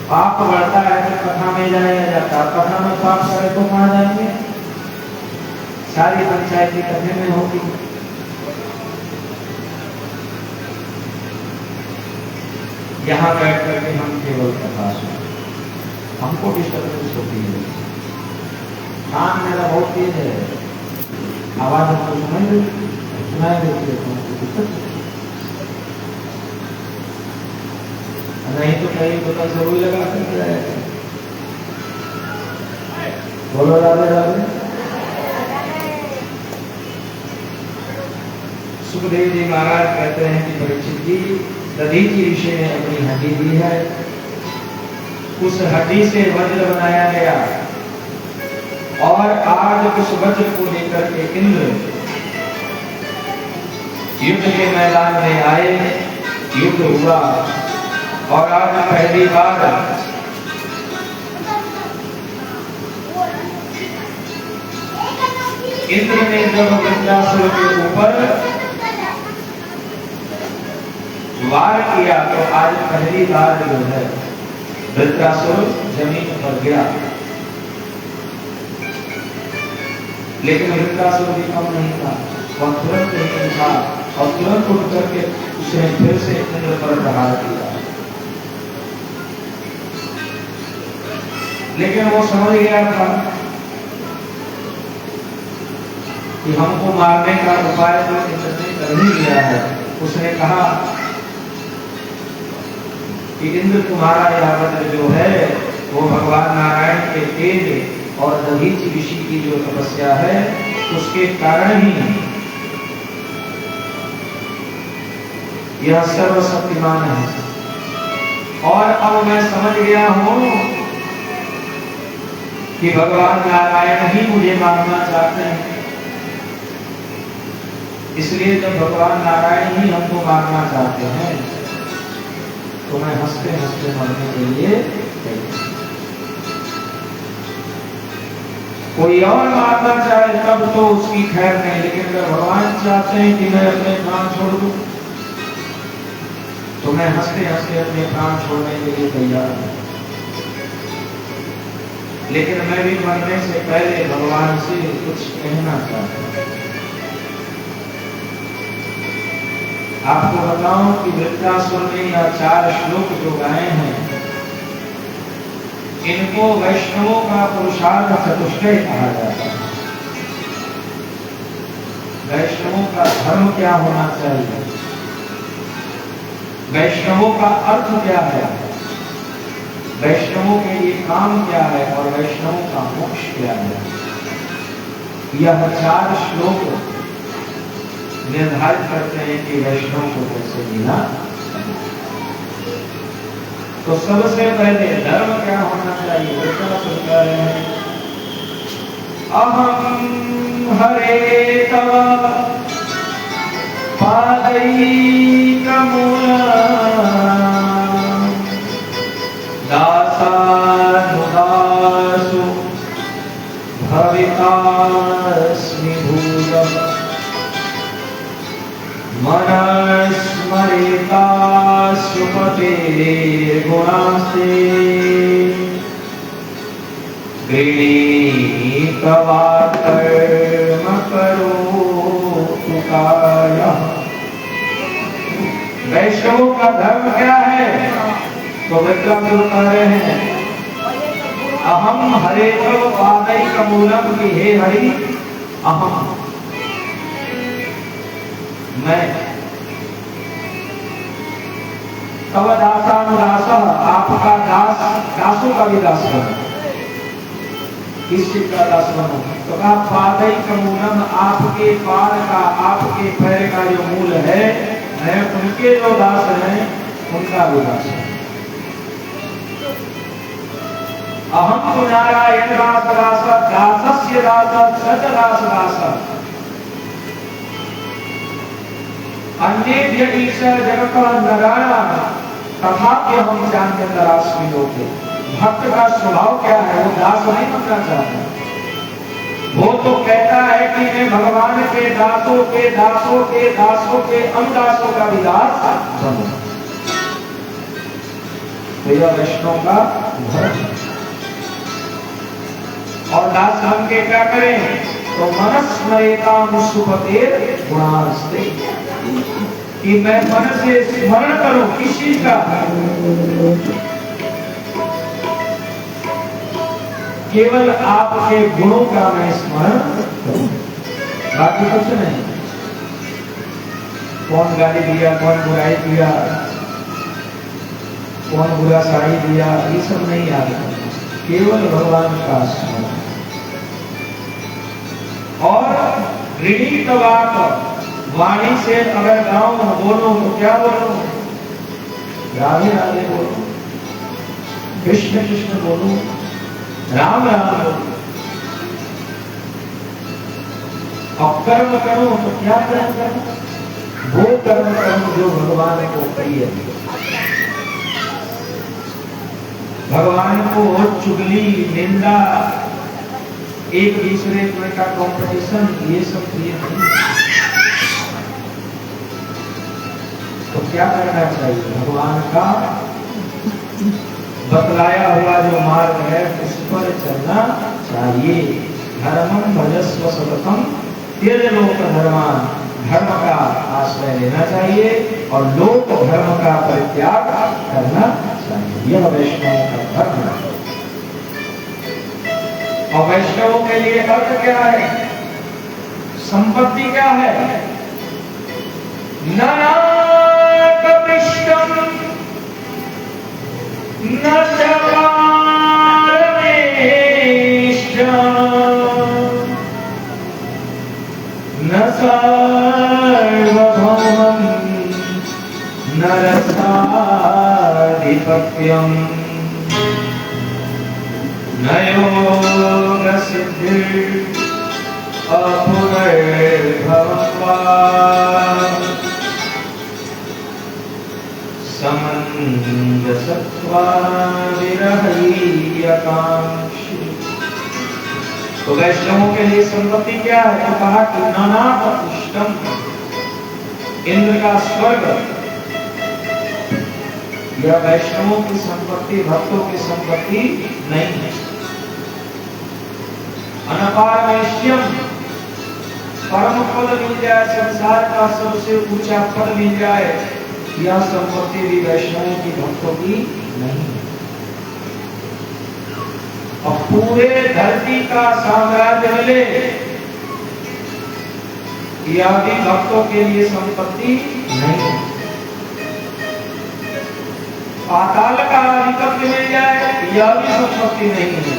[SPEAKER 1] पाप बढ़ता है तो कथा में जाया जाता, कथा में पाप करे तो कहाँ जाएंगे? सारी पंचायती कथे में होगी। यहाँ बैठ करके हम केवल कथा सुने, हमको डिस्टर्बेंस होती है। कान मेरा बहुत तेज है, आवाज आपको सुनाई देती है, नहीं तो कहीं तो कल जरूर लगा सकते हैं। बोलो राधे राधे। सुखदेव जी महाराज कहते हैं कि परीक्षित जी, दधीचि ऋषि ने अपनी हड्डी दी है, उस हड्डी से वज्र बनाया गया और आज उस वज्र को लेकर के इंद्र युद्ध के मैदान में आए, युद्ध हुआ और आज पहली बार इंद्र ने जब वृत्रासुर के ऊपर वार किया तो आज पहली बार जो है वृत्रासुर जमीन पर गिरा, लेकिन वृत्रासुर भी कम नहीं था, वह तुरंत ही उठा और तुरंत उठ करके उसने फिर से इंद्र पर प्रहार किया। लेकिन वो समझ गया था कि हमको मारने का उपाय तो इंद्र ने कर ही लिया है। उसने कहा कि इंद्र तुम्हारा यह वज्र जो है वो भगवान नारायण के तेज और दधीचि ऋषि की जो तपस्या है उसके कारण ही यह सर्वशक्तिमान है। और अब मैं समझ गया हूं कि भगवान नारायण ही मुझे मारना चाहते हैं, इसलिए जब भगवान नारायण ही हमको मारना चाहते हैं तो मैं हंसते हंसते मरने के लिए कोई और मारना चाहे तब तो उसकी खैर नहीं, लेकिन अगर भगवान चाहते हैं कि मैं अपने प्राण छोड़ दूं तो मैं हंसते हंसते अपने प्राण छोड़ने के लिए तैयार हूं। लेकिन मैं भी मरने से पहले भगवान से कुछ कहना चाहता हूं। आपको बताऊं कि वृत्रासुर ने यह 4 श्लोक जो गाए हैं इनको वैष्णवों का पुरुषार्थ चतुष्टय कहा जाता है। वैष्णवों का धर्म क्या होना चाहिए, वैष्णवों का अर्थ क्या है, वैष्णवों के लिए काम क्या है और वैष्णवों का मोक्ष क्या है, यह 4 श्लोक निर्धारित करते हैं कि वैष्णव को कैसे जीना। तो सबसे पहले धर्म क्या होना चाहिए, वैष्णव कह रहे हैं अहम हरे तव पादैकमूलम् दासानुदासु भवितास्मि भूतम् मनस्मरेता सुपतेर्गुणास्ते गृहीत्वा कर्म करोतु कायः। वैष्णवों का धर्म क्या है, तो वृत्रासुर कह रहे हैं अहम हरे तव पादैकमूलम् कि हे हरि अहम मैं तव दासानुदासः आपका दास, दासों का भी दास बनो। किस चीज का दास बनो, तो कहा पादैकमूलम् आपके पाद का, आपके पैर का जो मूल है मैं उनके जो दास हैं उनका भी दास है। अहम तो नारायण दास दास दासस्य दास सच दास दास अन्येभ्य ईश्वर जगत नारायण तथापि हम जानते तरास्मी लोके। भक्त का स्वभाव क्या है, वो दास नहीं बनना चाहता, वो तो कहता है कि मैं भगवान के दासों के दासों के दासों के अनुदासों का भी दास बनूं। तो यह वैष्णव का धर्म। और दास बन के क्या करें, तो मनस्मरेताम सुपतेर्गुणास्ते कि मैं मन से स्मरण करूं किस चीज का, केवल आपके गुणों का मैं स्मरण करूं, बाकी कुछ नहीं। कौन गाली दिया, कौन बुराई दिया, कौन बुरा साड़ी दिया, ये सब नहीं याद करना, केवल भगवान का स्मरण। और ऋणी तवाक, वाणी से अगर गाँव में बोलो तो क्या बोलो? राधे राधे बोलो, कृष्ण कृष्ण बोलो, राम राम बोलो। और कर्म करो तो क्या कर्म करो? वो कर्म करो जो भगवान को प्रिय है। भगवान को चुगली, निंदा, एक दूसरे का कंपटीशन, ये सब प्रिय नहीं। तो क्या करना चाहिए? भगवान का बतलाया हुआ जो मार्ग है उस पर चलना चाहिए। धर्मं भजस्व सततम त्यज लोक धर्मान, धर्म का आश्रय लेना चाहिए और लोक धर्म का परित्याग करना चाहिए। यह वैष्णव का धर्म है। और वैष्णवों के लिए अर्थ क्या है? संपत्ति क्या है? नानाकपिष्टम न चकारमेष्टम न सार्वभौमं न रसाधिपत्यम न योगसिद्धिः अपुनर्भवत्वात् समञ्जसत्वाविरहय्यकाङ्क्षी। तो वैष्णवों के लिए संपत्ति क्या है? तो कहा कि नानाकपिष्टम, इंद्र का स्वर्ग, यह वैष्णवों की संपत्ति, भक्तों की संपत्ति नहीं है। अनपारमेष्यम, परम पद मिल जाए, संसार का सबसे ऊंचा पद मिल जाए, यह संपत्ति भी वैष्णवों की, भक्तों की नहीं है। और पूरे धरती का साम्राज्य मिले, यह भी भक्तों के लिए संपत्ति नहीं है। पाताल का अधिपत्य मिल जाए, यह भी संपत्ति नहीं है।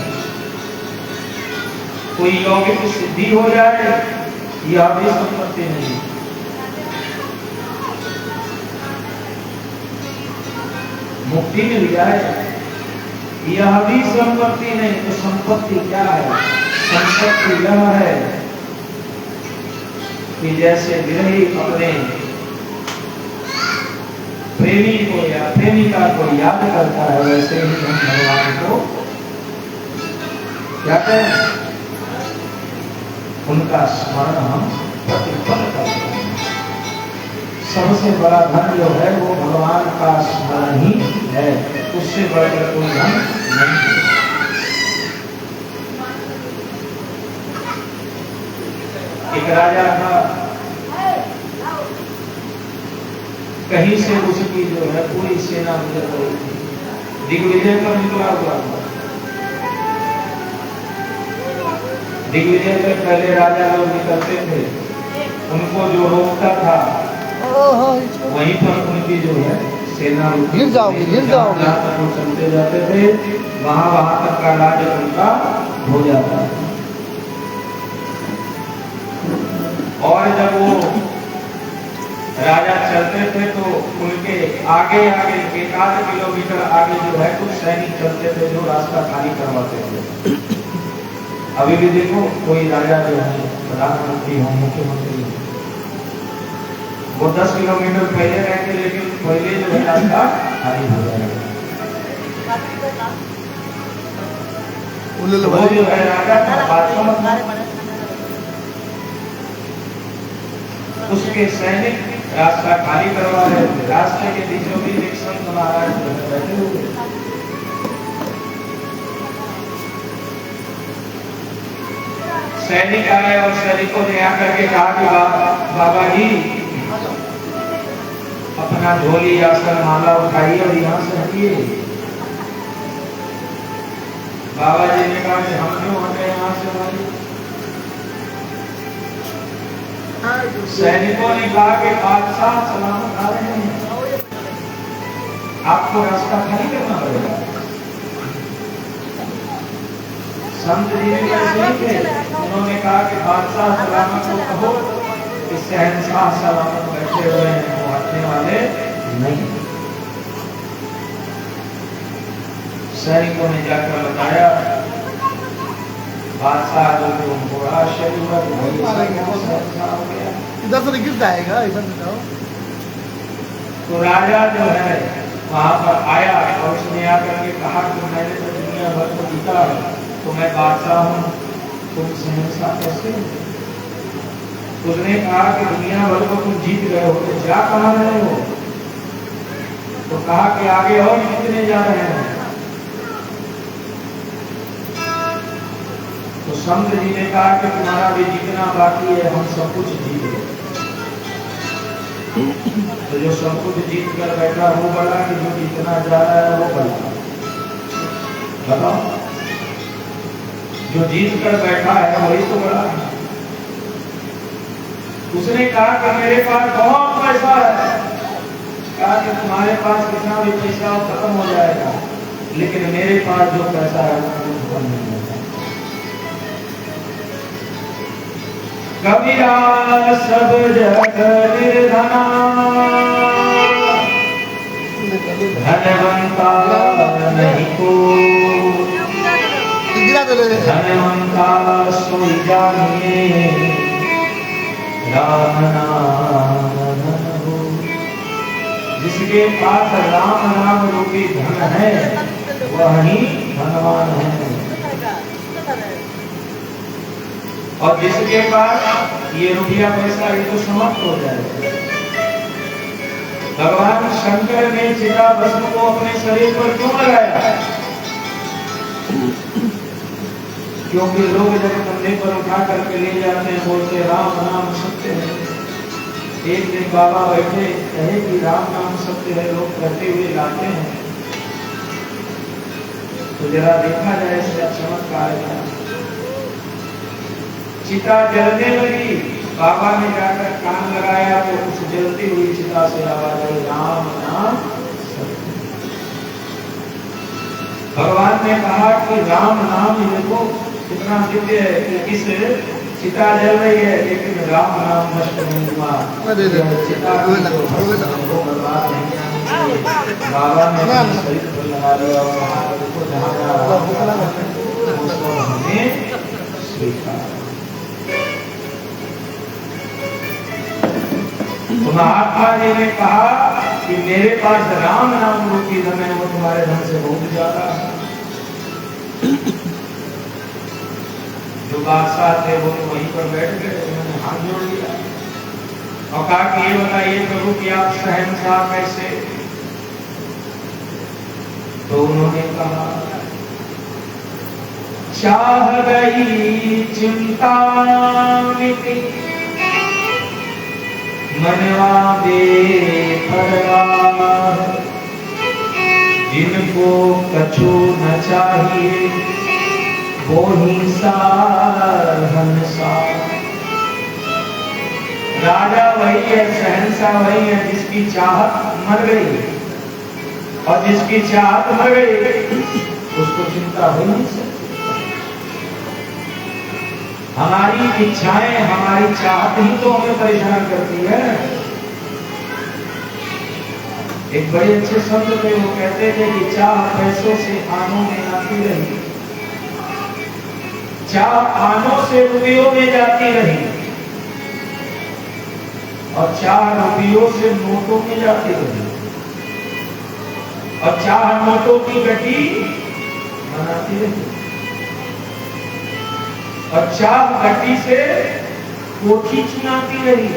[SPEAKER 1] कोई यौगिक सिद्धि हो जाए, यह भी संपत्ति नहीं है। मुक्ति मिल जाए, यह भी संपत्ति नहीं। तो संपत्ति क्या है? संपत्ति यह है कि जैसे विरही अपने प्रेमी को या प्रेमिका को याद करता है, वैसे ही हम भगवान को क्या करें? उनका स्मरण हम प्रतिपल करते हैं। सबसे बड़ा धन जो है वो भगवान का स्मरण ही है, उससे बढ़कर कोई धन नहीं है। एक राजा था, कहीं से उसकी जो है पूरी सेना गुजर रही थी, दिग्विजय पर निकला हुआ था। दिग्विजय से पहले राजा लोग निकलते थे, उनको जो रोकता था वहीं पर उनकी जो है सेना
[SPEAKER 2] गिर जाओगे।
[SPEAKER 1] चलते जाते थे, वहां तक का राज्य उनका हो जाता है। और जब वो राजा चलते थे तो उनके आगे आगे 1-8 किलोमीटर आगे जो है कुछ सैनिक चलते थे जो रास्ता खाली करवाते थे। अभी भी देखो, कोई राजा जो है, प्रधानमंत्री हो, मुख्यमंत्री हो, वो 10 किलोमीटर पहले रहेंगे, लेकिन पहले जो है रास्ता खाली हो जाएगा। वो जो है राजा का बादशाह, उसके सैनिक रास्ता खाली करवा रहे थे। रास्ते के बीचों बीच एक संत महाराज जो है बैठे हुए। सैनिक आए और सैनिकों ने आकर के कहा कि बाबा जी अपना झोली आसन माला उठाइए और यहाँ से हटिए। बाबा जी ने कहा कि हम क्यों हटे यहाँ से भाई। सैनिकों ने कहा कि बादशाह सलामत आ रहे हैं, आपको रास्ता खाली करना पड़ेगा। संत जी ने कैसे थे, उन्होंने कहा कि बादशाह सलामत को कहो कि शहंशाह सलामत बैठे हुए हैं, वो हटने वाले नहीं। सैनिकों ने जाकर बताया, बादशाह जो उनको आश्चर्य हुआ कि
[SPEAKER 2] इधर से गिर जाएगा, इधर से जाओ।
[SPEAKER 1] तो राजा जो है वहां पर आया और उसने आकर के कहा कि मैंने तो दुनिया भर को जीता, तो मैं बादशाह हूँ, तुम शहंशाह कैसे हो? उसने कहा कि दुनिया भर को तुम जीत गए हो, तो जा कहाँ रहे हो? तो कहा कि आगे और जीतने जा रहे हैं। तो संत जी ने कहा कि तुम्हारा भी जीतना बाकी है, हम सब कुछ जीत गए। तो जो सब कुछ जीत कर बैठा वो बड़ा कि जो जीतना जा रहा है वो बड़ा? बताओ, जो जीत कर बैठा है वही तो बड़ा है। उसने कहा कि मेरे पास बहुत पैसा है। कहा कि तुम्हारे पास कितना भी पैसा हो खत्म हो जाएगा, लेकिन मेरे पास जो पैसा है वो खत्म नहीं होगा। कबीरा सब जग निर्धना, धनवंता नहीं को, धनवंता सोई जानिए, राम नाम हो। जिसके पास राम नाम रूपी धन है वही धनवान है, और जिसके पास ये रुपया पैसा ये तो समाप्त हो जाएगा। भगवान शंकर ने चिता भस्म को अपने शरीर पर क्यों लगाया? क्योंकि लोग जब कंधे पर उठा करके ले जाते हैं बोलते राम नाम सत्य है। एक दिन बाबा बैठे कहे कि राम नाम सत्य है, लोग कहते हुए लाते हैं, तो जरा देखा जाए इसका चमत्कार क्या। चिता जलने लगी, बाबा ने जाकर कान लगाया तो उस जलती हुई चिता से आवाज आई, राम नाम सत्य। भगवान ने कहा कि राम नाम देखो कितना दिव्य है कि इस चिता जल रही है लेकिन राम नाम नष्ट नहीं हुआ। चिता बाबा ने शरीर पर लगा लिया और हमें स्वीकार। महात्मा जी ने कहा कि मेरे पास राम नाम रूपी धन है, वो तुम्हारे धन से बहुत ज्यादा है। जो बादशाह थे वो तो वहीं पर बैठ गए, उन्होंने हाथ जोड़ लिया और कहा कि ये बताइए प्रभु कि आप शहंशाह कैसे? तो उन्होंने कहा, चाह गई चिंता मिटी, मनवा बेपरवाह, जिनको कछु न चाहिए वो ही शहंशाह। राजा वही है, शहंशाह वही है जिसकी चाहत मर गई, और जिसकी चाहत मर गई उसको चिंता हो नहीं सकती। हमारी इच्छाएं, हमारी चाहत ही तो हमें परेशान करती है। एक बड़े अच्छे शब्द थे, वो कहते थे कि चाह पैसों से आनों में आती रही, चाह आनों से रुपयों में जाती रही, और चाह रुपयों से नोटों में जाती रही, और चाह नोटों की गति बनाती रही, और चाह गति से कोठी चुनाती रही,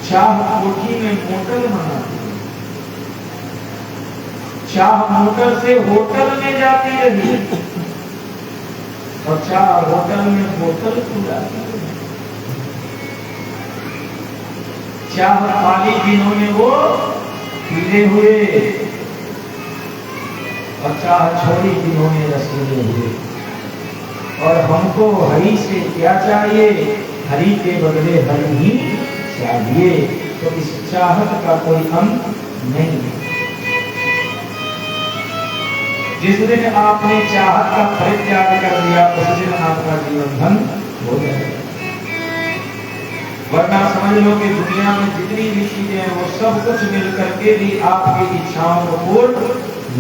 [SPEAKER 1] चाह कोठी में मोटर बनाती रही, चाह मोटर से होटल में जाती रही, और चाह होटल में बोतल खुलाती रही। चाह पाली जिन्होंने वो पीले हुए, और चाह छोड़ी जिन्होंने रसीले हुए। और हमको हरि से क्या चाहिए? हरि के बदले हरि ही चाहिए। तो इस चाहत का कोई अंत नहीं है। जिस दिन आपने चाहत का परित्याग कर दिया उस दिन आपका जीवन धन हो जाएगा। वरना समझ लो कि दुनिया में जितनी भी चीजें हैं वो सब कुछ मिल करके भी आपकी इच्छाओं को पूर्ण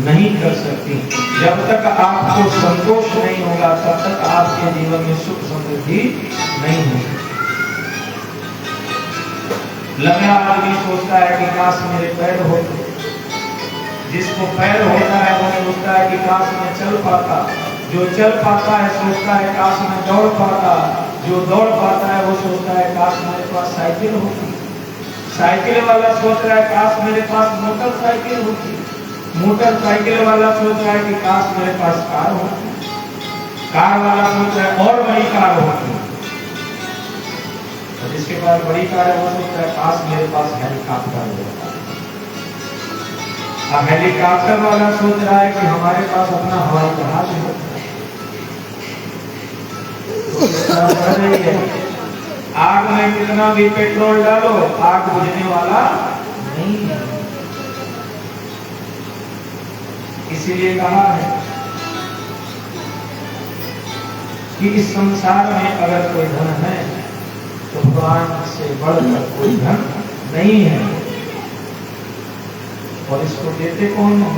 [SPEAKER 1] नहीं कर सकती। जब तक आपको संतोष नहीं होगा तब तक आपके जीवन में सुख समृद्धि नहीं होगी। लंगड़ा आदमी सोचता है कि काश मेरे पैर होते। जिसको पैर होता है वो सोचता है कि काश मैं चल पाता। जो चल पाता है सोचता है काश मैं दौड़ पाता। जो दौड़ पाता है वो सोचता है काश मेरे पास साइकिल होती। साइकिल वाला सोच रहा है काश मेरे पास मोटरसाइकिल होती। मोटरसाइकिल वाला सोच रहा है कि काश मेरे पास कार होती। कार वाला सोच रहा है और बड़ी कार होती। और जिसके पास बड़ी कार है वो सोचता है काश मेरे पास हेलीकॉप्टर होता। अब हेलीकॉप्टर वाला सोच रहा है कि हमारे पास अपना हवाई जहाज होता। आग में कितना भी पेट्रोल डालो आग बुझने वाला नहीं है। इसीलिए कहा है कि इस संसार में अगर कोई धन है तो भगवान से बढ़कर कोई धन नहीं है। और इसको देते कौन है?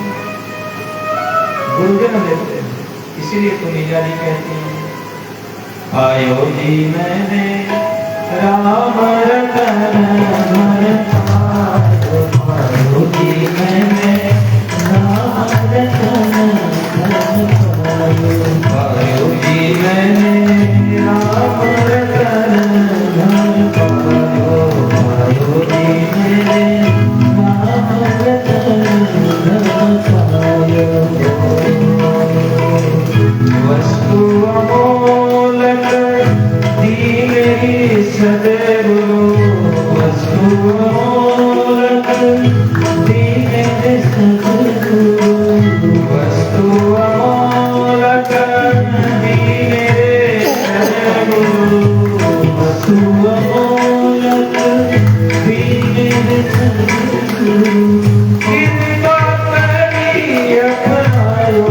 [SPEAKER 1] गुरुजन देते हैं। इसीलिए तो नीजा जी कहते हैं आयो जी मैंने राम रतन धन पायो। आयो जी मैंने राम रतन धन पायो। आयो जी मैंने राम रतन धन पायो। आयो जी मैंने राम रतन धन पायो। वस्तु अमोलक दी मेरी सदगुरु। वस्तु अमोलक दी मेरे सदगुरु। वस्तु अमोलक दी मेरे सदगुरु। वस्तु अमोलक दी मेरे सदगुरु। कृपा करी अपनायो।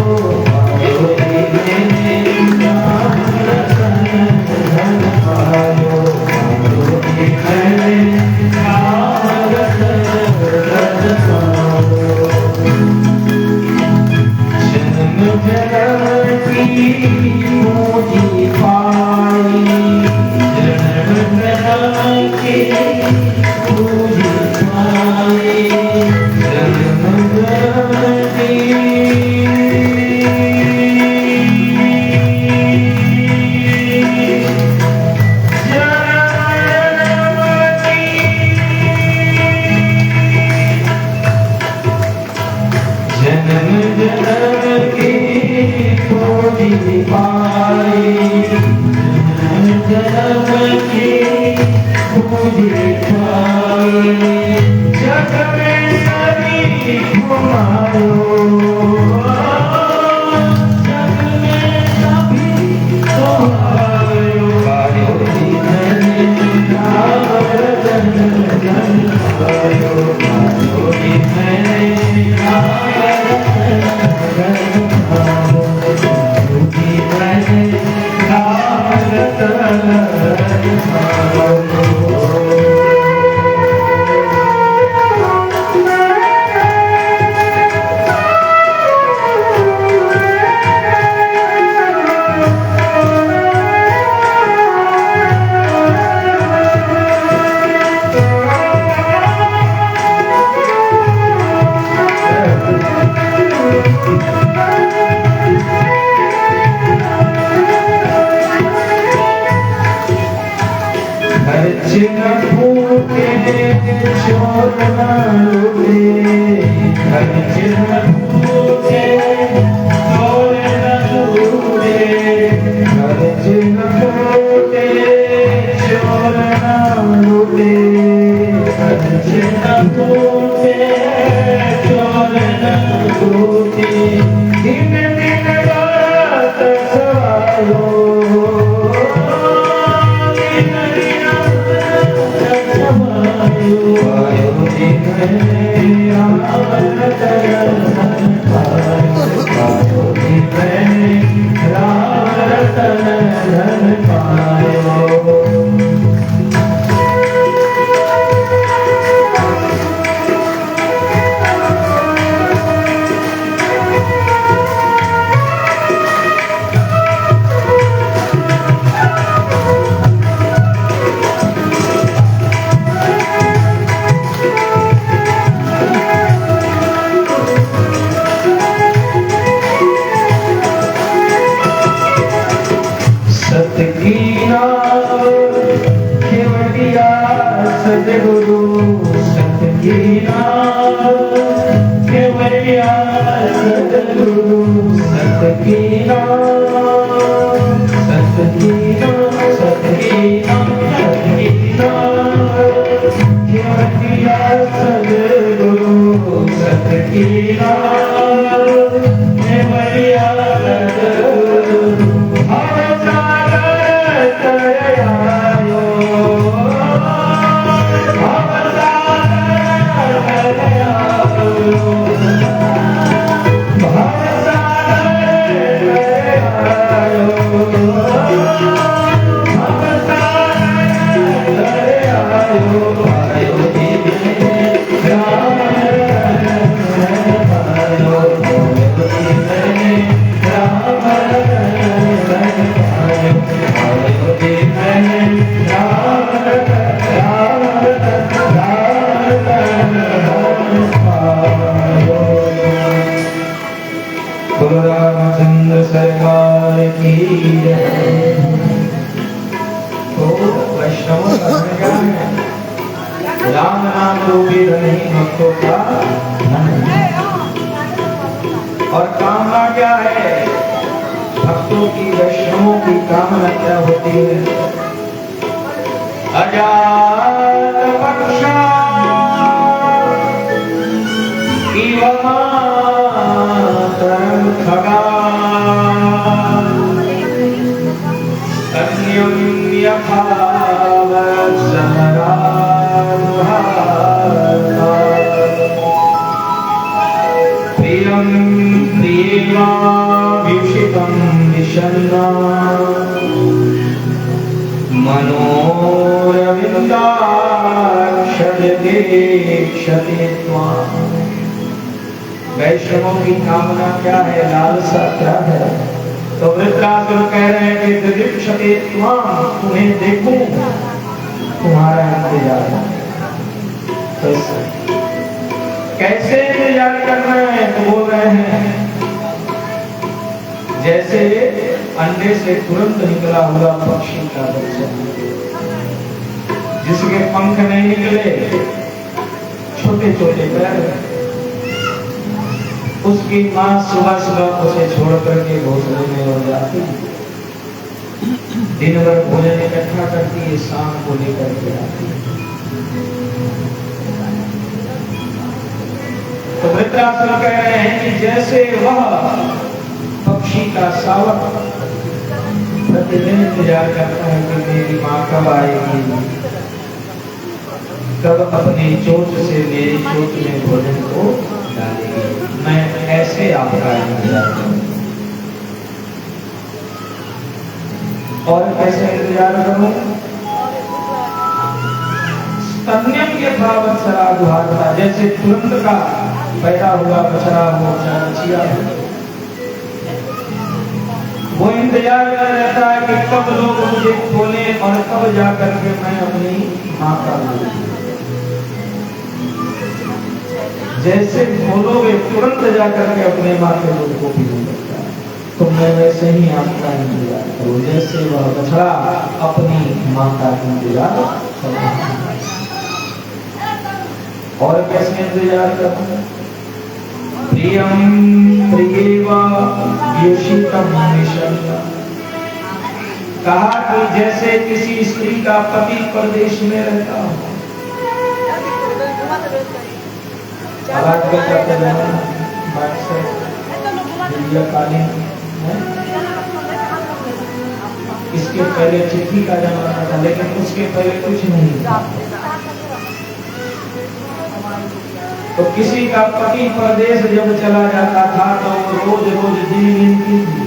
[SPEAKER 1] रामचंद्र सरकार की जय। तो वैष्णवों का क्या है? राम नाम रूपी नहीं भक्तों का और कामना क्या है? भक्तों की वैष्णवों की कामना क्या होती है? अजात पक्षा खगा अन्यं यथा वत्सहरा प्रियं प्रियेमाभीषितं विशन्ना मनोरविन्दाक्षरतीक्षते त्वाम्। वैष्णवों की कामना क्या है? लालसा क्या है? तो वृत्रासुर कह रहे हैं कि दृक्षते त्वाम्, तुम्हें देखूं, तुम्हारा इंतजार है। कैसे इंतजार करना है? तो बोल रहे हैं जैसे अंडे से तुरंत निकला हुआ पक्षी का बच्चा, जिसके पंख नहीं निकले, छोटे छोटे पैर, उसकी माँ सुबह सुबह उसे छोड़ करके घोंसले में हो जाती, दिन भर भोजन इकट्ठा करती है, शाम को लेकर के आती। तो वृत्रासुर कह रहे हैं कि जैसे वह पक्षी का शावक प्रतिदिन इंतजार करता है कि मेरी माँ कब आएगी, कब अपनी चोट से मेरी चोट में भोजन को डालेगी, मैं ऐसे आपका इंतजार करूं। और कैसे इंतजार करूं? स्तन्यम के भावत सराधुहारता, जैसे तुरंत का पैदा हुआ बछड़ा हो बछिया, वो इंतजार कर रहता है कि कब लोग मुझे खोले और कब जाकर के मैं अपनी माँ का दूध। जैसे खोलोगे तुरंत जाकर के अपने माँ के दूध को पी सकता है, तो मैं वैसे ही आपका इंतजार करूँ, जैसे वह बछड़ा अपनी माँ का इंतजार करता है। और कैसे इंतजार करूँ? प्रियम प्रियेवा योषितम विशन्ना, कहा कि जैसे किसी स्त्री का पति परदेश में रहता हो। आवाज का क्या करना है? बात से कालीन है। इसके पहले चिट्ठी का जमाना था, लेकिन उसके पहले कुछ नहीं था। तो किसी का पति परदेश जब चला जाता था तो रोज रोज दिन गिनती थी,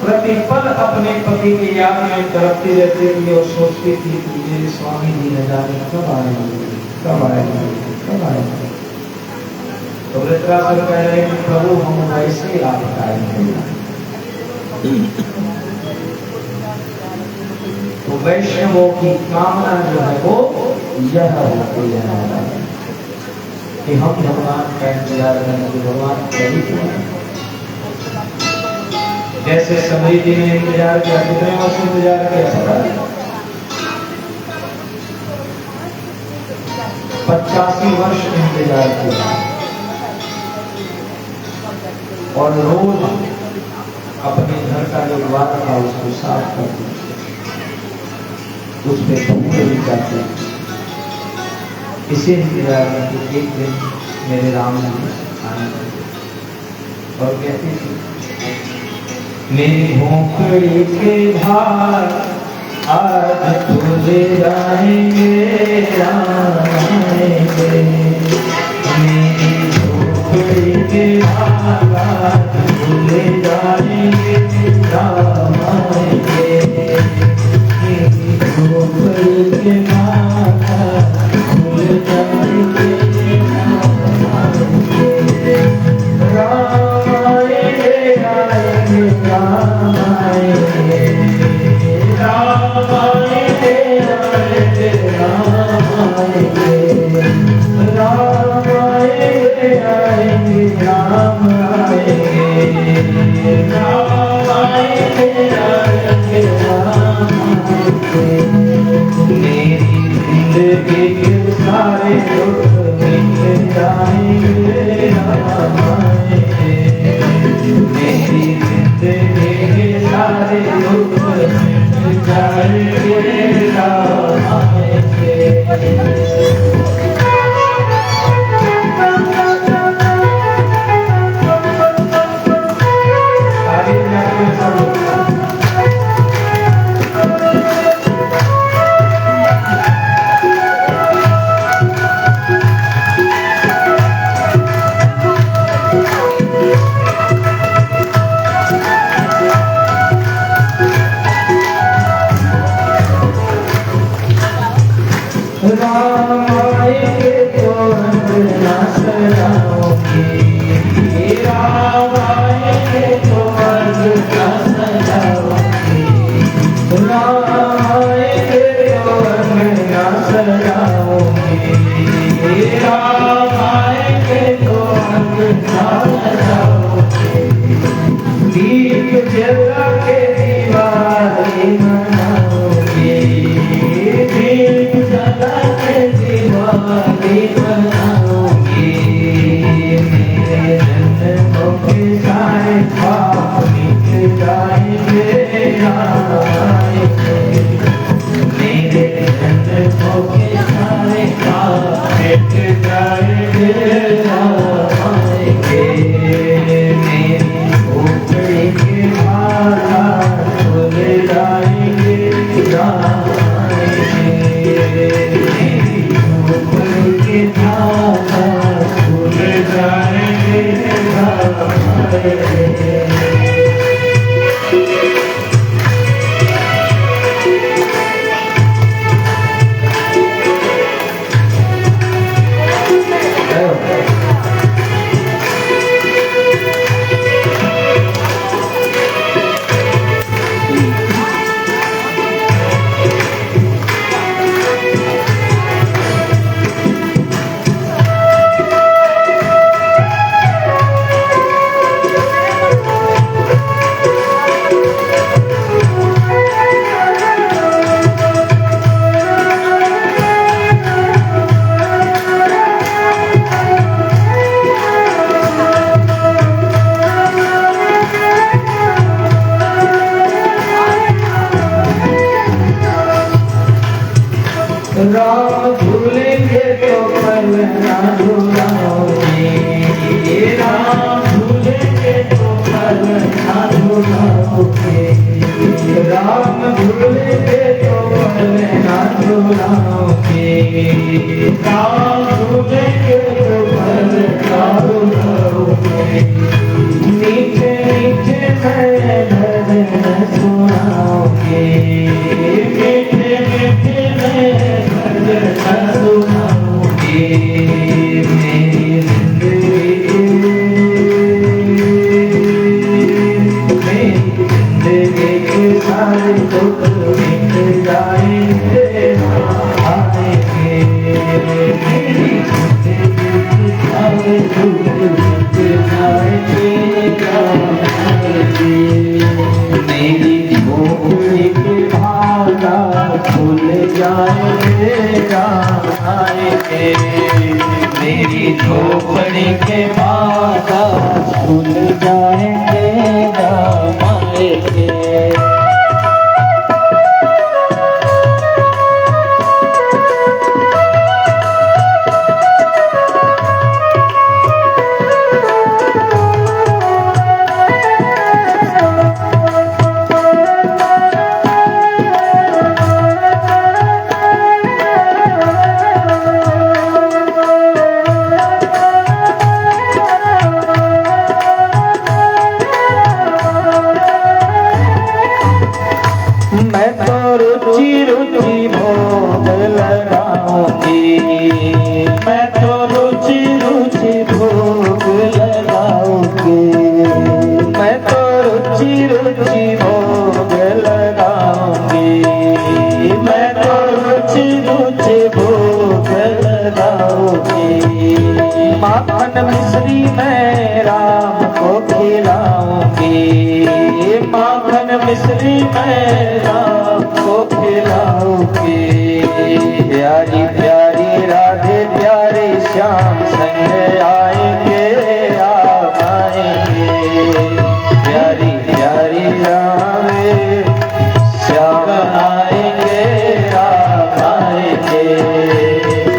[SPEAKER 1] प्रतिपल अपने पति की याद में तड़पती रहती थी और सोचती थी कि ये स्वामी जी न जाने कब आएंगे, कब आएंगे, कब आएंगे। तो वृत्रासुर कह रहे कि प्रभु हम वैसे आप आएंगे। तो वैष्णवों की कामना जो है वो यह होती है कि हम भगवान का इंतजार करें, कि भगवान कभी करें। जैसे सबरी जी ने इंतजार किया, कितने वर्ष इंतजार किया? 85 वर्ष इंतजार किया और रोज अपने घर का जो द्वार था उसको साफ कर दिया, उस पे पहुंचे भी जाते हैं। इसी इंतजार में कि एक दिन मेरे राम जी आएंगे। और कहती थी मेरी भोंकड़ी के भार आज तुझे जाएंगे, आएंगे। मेरी भोंकड़ी के भार आज तुझे जाएंगे, आएंगे। मेरी भोंकड़ी के भार तुझे जाएंगे, आएंगे। सारे दुख मिट जाएंगे, मेरी जिंदगी के सारे दुख मिट जाएंगे, राम भूलेंगे तो परवाना झूलाओगे, राम भूलेंगे तो परवाना झूलाओगे, राम भूलेंगे तो परवाना झूलाओगे, राम जाएंगे राम आएंगे, मेरी झोपड़ी के बागान खुल जाएंगे राम आएंगे। मैं तो रुचि रुचि भोग लगाऊंगी, मैं तो रुचि रुचि भोग लगाऊंगी, मैं तो रुचि रुचि भोग लगाऊंगी, मैं तो रुचि रुचि भोग लगाऊंगी। माखन मिश्री मैं राम को खिलाऊंगी, माखन मिश्री मैं राम को खिलाऊंगी। प्यारी प्यारी राधे प्यारे श्याम संग आएंगे आप आएंगे, प्यारी प्यारी राधे श्याम आएंगे आप आएंगे,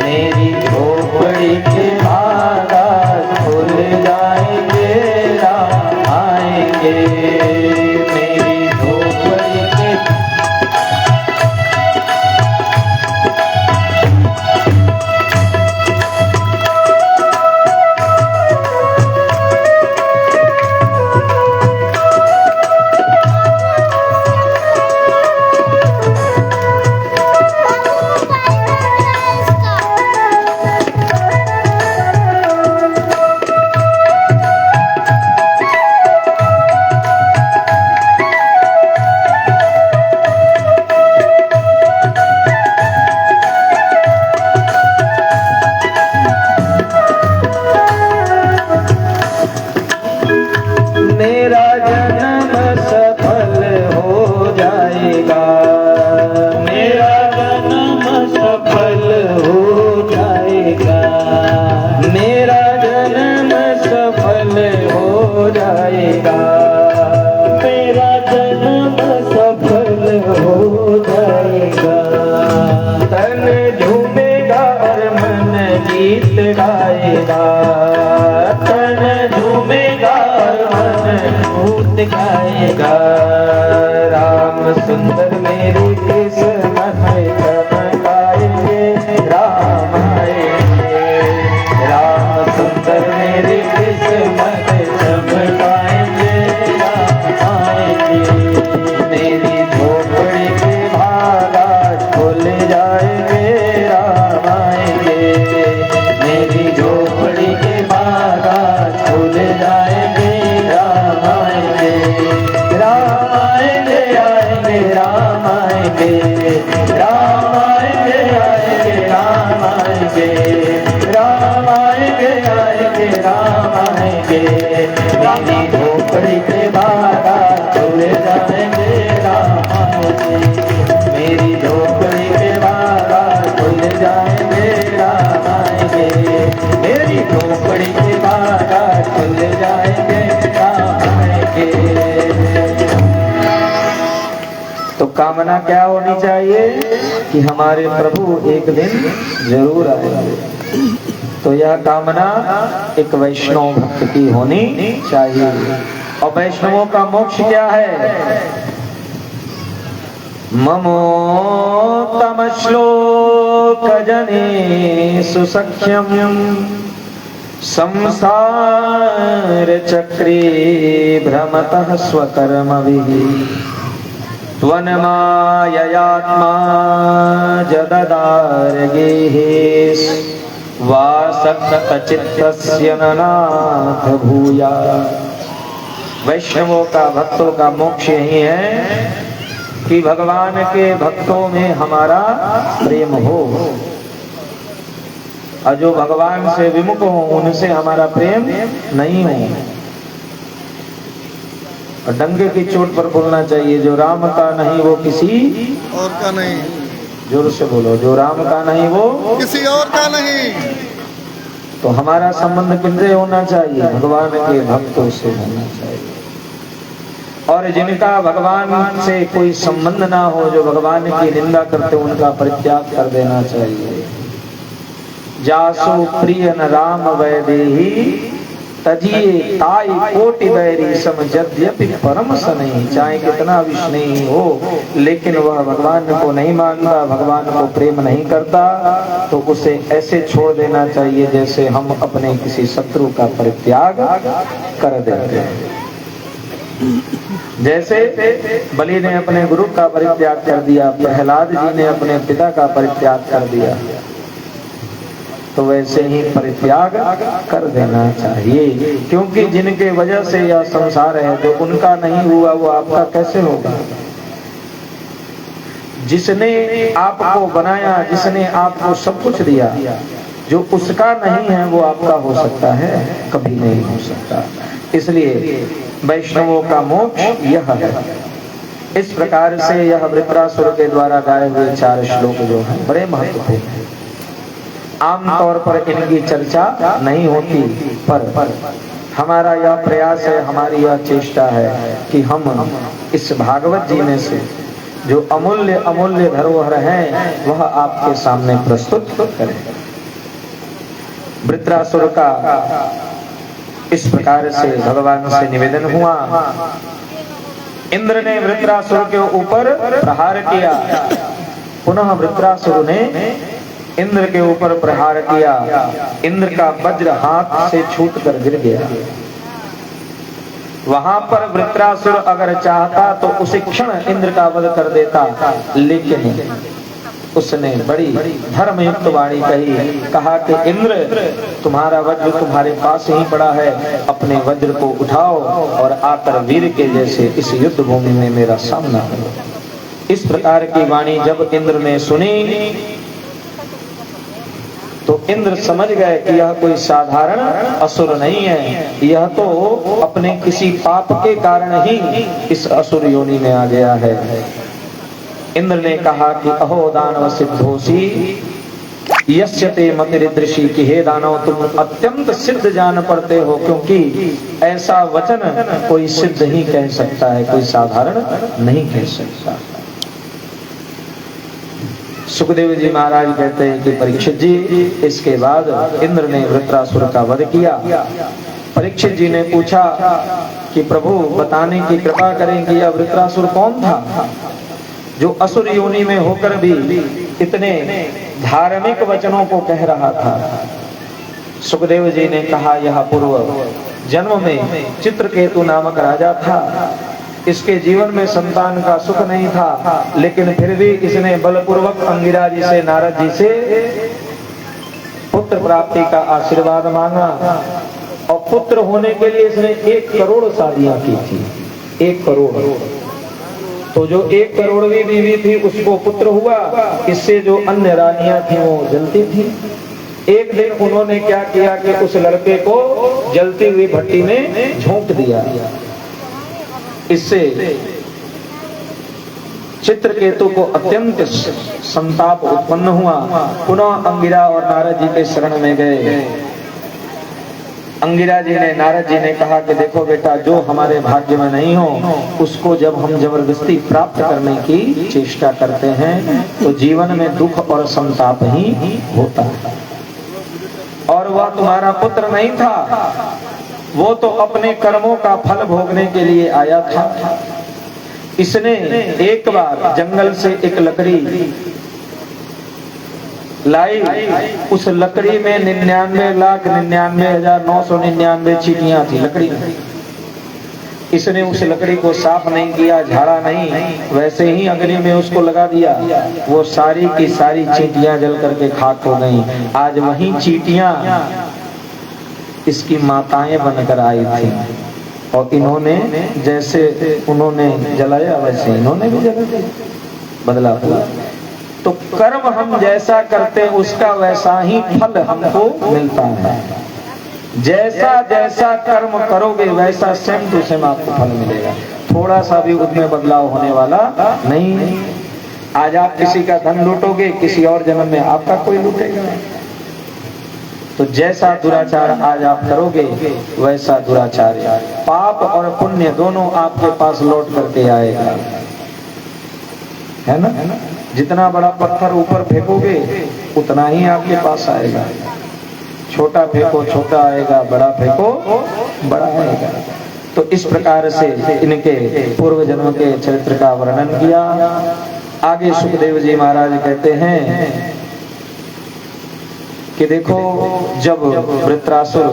[SPEAKER 1] मेरी झोपड़ी के बागान खुल जाएंगे राम आएंगे, मेरी झोपड़ी के। मेरा जन्म सफल हो जाएगा, मेरा जन्म सफल हो जाएगा, मेरा जन्म सफल हो जाएगा, मेरा जन्म सफल हो जाएगा। तन झूमेगा और मन गीत गाएगा, तन झूमेगा भूत गाएगा। राम सुंदर मेरी किस्मत चमकाएंगे राम आएंगे, राम सुंदर मेरी किस्मत चमकाएंगे राम आएंगे, मेरी झोपड़ी के बागान खुल जाएंगे राम आएंगे, मेरी झोपड़ी के बागान खुल जाएंगे राम आएंगे, राम आएंगे आएंगे राम आएंगे, राम आएंगे आएंगे राम आएंगे, राम आएंगे आएंगे राम आएंगे, मेरी झोपड़ी के बागान खुल जाएंगे राम आएंगे, मेरी झोपड़ी के बागान खुल जाएंगे राम आएंगे, मेरी झोपड़ी के बागान खुल जाएंगे राम आएंगे। तो कामना क्या होनी चाहिए कि हमारे प्रभु एक दिन जरूर आएंगे। तो यह कामना एक वैष्णव भक्त की होनी चाहिए। और वैष्णवों का मोक्ष क्या है? ममोत्तम श्लोक जने सुसख्यम संसार चक्रे भ्रमतः स्वकर्मभिः त्वन्माययात्मा जददार्गेः वासक्तचित्तस्य ननाथ भूया। वैष्णवों का भक्तों का मोक्ष यही है कि भगवान के भक्तों में हमारा प्रेम हो, और जो भगवान से विमुख हो उनसे हमारा प्रेम नहीं हो। और डंके की चोट पर बोलना चाहिए, जो राम का नहीं वो किसी
[SPEAKER 2] और का नहीं।
[SPEAKER 1] जोर से बोलो, जो राम का नहीं वो
[SPEAKER 2] किसी और का नहीं।
[SPEAKER 1] तो हमारा संबंध किनसे होना चाहिए? भगवान के भक्तों से होना चाहिए। और जिनका भगवान से कोई संबंध ना हो, जो भगवान की निंदा करते, उनका परित्याग कर देना चाहिए। जासु प्रिय न राम वैदेही तजिए ताई कोटि बैरी सम यद्यपि परम सनेही। चाहे कितना भी स्नेही हो, लेकिन वह भगवान को नहीं मानता, भगवान को प्रेम नहीं करता, तो उसे ऐसे छोड़ देना चाहिए जैसे हम अपने किसी शत्रु का परित्याग कर देते हैं। जैसे बलि ने अपने गुरु का परित्याग कर दिया, प्रहलाद जी ने अपने पिता का परित्याग कर दिया, तो वैसे ही परित्याग कर देना चाहिए। क्योंकि जिनके वजह से यह संसार है, जो उनका नहीं हुआ वो आपका कैसे होगा? जिसने आपको बनाया, जिसने आपको सब कुछ दिया, जो उसका नहीं है वो आपका हो सकता है? कभी नहीं हो सकता। इसलिए वैष्णवों का मोक्ष यह है। इस प्रकार से यह वृत्रासुर के द्वारा गाए हुए 4 श्लोक जो हैं बड़े महत्वपूर्ण हैं। आमतौर पर इनकी चर्चा नहीं होती, पर हमारा यह प्रयास है, हमारी यह चेष्टा है कि हम इस भागवत जीने से जो अमूल्य अमूल्य धरोहर हैं वह आपके सामने प्रस्तुत करें। वृत्रासुर का इस प्रकार से भगवान से निवेदन हुआ। इंद्र ने वृत्रासुर के ऊपर प्रहार किया। पुनः वृत्रासुर ने इंद्र के ऊपर प्रहार किया। इंद्र का वज्र हाथ से छूटकर गिर गया। वहां पर वृत्रासुर अगर चाहता तो उसी क्षण इंद्र का वध कर देता, लेकिन उसने बड़ी धर्मयुक्त वाणी कहा कि इंद्र, तुम्हारा वज्र तुम्हारे पास ही पड़ा है, अपने वज्र को उठाओ और आकर वीर के जैसे इस युद्ध भूमि में मेरा सामना करो। इस प्रकार की वाणी जब इंद्र ने सुनी तो इंद्र समझ गए कि यह कोई साधारण असुर नहीं है, यह तो अपने किसी पाप के कारण ही इस असुर योनि में आ गया है। इंद्र ने कहा कि अहो दानव सिद्धोसी यस्य ते मतिरिदृशी, कि हे दानव तुम अत्यंत सिद्ध जान पड़ते हो, क्योंकि ऐसा वचन कोई सिद्ध ही कह सकता है, कोई साधारण नहीं कह सकता। सुखदेव जी महाराज कहते हैं कि परीक्षित जी, इसके बाद इंद्र ने वृत्रासुर का वध किया। परीक्षित जी ने पूछा कि प्रभु बताने की कृपा करें कि यह वृत्रासुर कौन था जो असुर योनि में होकर भी इतने धार्मिक वचनों को कह रहा था। सुखदेव जी ने कहा, यह पूर्व जन्म में चित्रकेतु नामक राजा था। इसके जीवन में संतान का सुख नहीं था, लेकिन फिर भी इसने बलपूर्वक अंगिरा जी से, नारद जी से पुत्र प्राप्ति का आशीर्वाद मांगा, और पुत्र होने के लिए इसने 1 करोड़ शादियां की थी। 1 करोड़। तो जो 1 करोड़वीं बीवी थी उसको पुत्र हुआ, इससे जो अन्य रानियां थी वो जलती थी। एक दिन उन्होंने क्या किया कि उस लड़के को जलती हुई भट्टी में झोंक दिया। इससे चित्रकेतु को अत्यंत संताप उत्पन्न हुआ। पुनः अंगिरा और नारद जी के शरण में गए। अंगिरा जी ने, नारद जी ने कहा कि देखो बेटा, जो हमारे भाग्य में नहीं हो उसको जब हम जबरदस्ती प्राप्त करने की चेष्टा करते हैं तो जीवन में दुख और संताप ही होता है। और वह तुम्हारा पुत्र नहीं था, वो तो अपने कर्मों का फल भोगने के लिए आया था। इसने एक बार जंगल से एक लकड़ी लाई, उस लकड़ी में 99,99,999 चींटियां थी लकड़ी में। इसने उस लकड़ी को साफ नहीं किया, झाड़ा नहीं, वैसे ही अग्नि में उसको लगा दिया। वो सारी की सारी चींटियां जल करके खाक हो गईं। आज वही चींटियां इसकी माताएं बनकर आई थी, और इन्होंने जैसे उन्होंने जलाया वैसे इन्होंने भी जला दिया, बदला हुआ। तो कर्म हम जैसा करते हैं उसका वैसा ही फल हमको मिलता है। जैसा जैसा कर्म करोगे वैसा सेम टू सेम आपको फल मिलेगा। थोड़ा सा भी उसमें बदलाव होने वाला नहीं। आज आप किसी का धन लूटोगे, किसी और जन्म में आपका कोई लूटेगा। तो जैसा दुराचार आज आप करोगे वैसा दुराचार, पाप और पुण्य दोनों आपके पास लौट करके आएगा, है ना। जितना बड़ा पत्थर ऊपर फेंकोगे उतना ही आपके पास आएगा। छोटा फेंको छोटा आएगा, बड़ा फेंको बड़ा आएगा। तो इस प्रकार से इनके पूर्व जन्म के चरित्र का वर्णन किया। आगे सुखदेव जी महाराज कहते हैं कि देखो, जब वृत्रासुर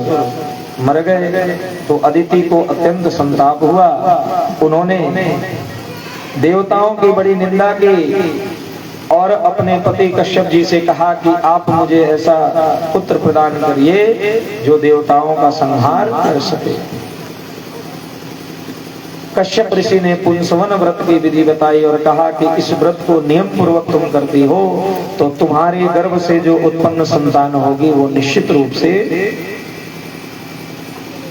[SPEAKER 1] मर गए तो अदिति को अत्यंत संताप हुआ। उन्होंने देवताओं की बड़ी निंदा की और अपने पति कश्यप जी से कहा कि आप मुझे ऐसा पुत्र प्रदान करिए जो देवताओं का संहार कर सके। कश्यप ऋषि ने पुंसवन व्रत की विधि बताई और कहा कि इस व्रत को नियम पूर्वक तुम करती हो तो तुम्हारे गर्भ से जो उत्पन्न संतान होगी वो निश्चित रूप से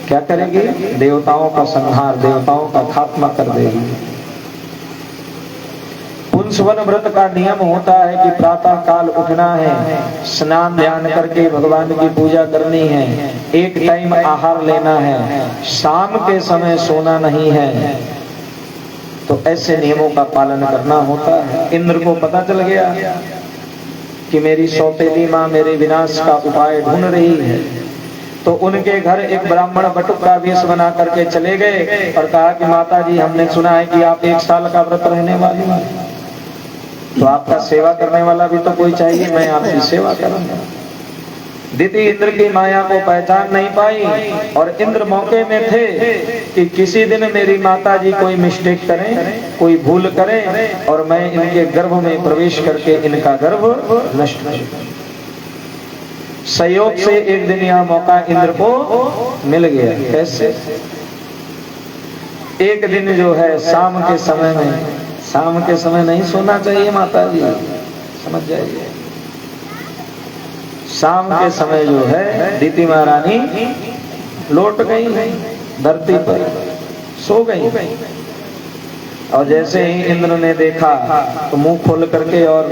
[SPEAKER 1] क्या करेगी? देवताओं का संहार, देवताओं का खात्मा कर देगी। पुंसवन व्रत का नियम होता है कि प्रातः काल उठना है, स्नान ध्यान करके भगवान की पूजा करनी है, एक टाइम आहार लेना है, शाम के समय सोना नहीं है। तो ऐसे नियमों का पालन करना होता है। इंद्र को पता चल गया कि मेरी सौतेली माँ मेरे विनाश का उपाय ढूंढ रही है, तो उनके घर एक ब्राह्मण बटुक का वेश बना करके चले गए और कहा कि माता जी, हमने सुना है कि आप 1 साल का व्रत रहने वाली हैं, तो आपका सेवा करने वाला भी तो कोई चाहिए, मैं आपकी सेवा करूंगा। दीदी इंद्र की माया को पहचान नहीं पाई और इंद्र मौके में थे कि किसी दिन मेरी माता जी कोई मिस्टेक करें, कोई भूल करें और मैं इनके गर्भ में प्रवेश करके इनका गर्भ नष्ट कर दूं। संयोग से एक दिन यह मौका इंद्र को मिल गया। कैसे? एक दिन जो है शाम के समय में, शाम के समय नहीं सोना चाहिए माता जी, समझ जाइए। शाम के समय जो है दीति महारानी लौट गई धरती पर, सो गई। और जैसे ही इंद्र ने देखा तो मुंह खोल करके और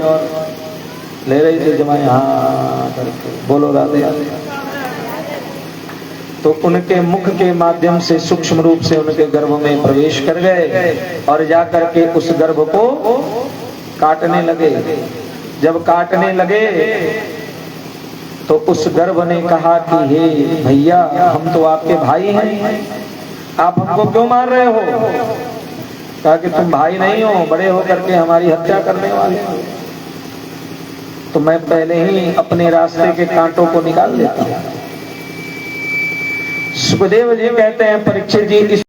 [SPEAKER 1] ले रही थी जमाई, हाँ करके बोलो राधे राधे। तो उनके मुख के माध्यम से सूक्ष्म रूप से उनके गर्भ में प्रवेश कर गए और जाकर के उस गर्भ को काटने लगे। जब काटने लगे तो उस गर्भ ने कहा कि हे भैया, हम तो आपके भाई हैं, आप हमको क्यों मार रहे हो? कहा कि तुम भाई नहीं हो, बड़े होकर के हमारी हत्या करने वाले हो, तो मैं पहले ही अपने रास्ते के कांटों को निकाल देता हूं। सुखदेव जी कहते हैं, परीक्षित जी, इस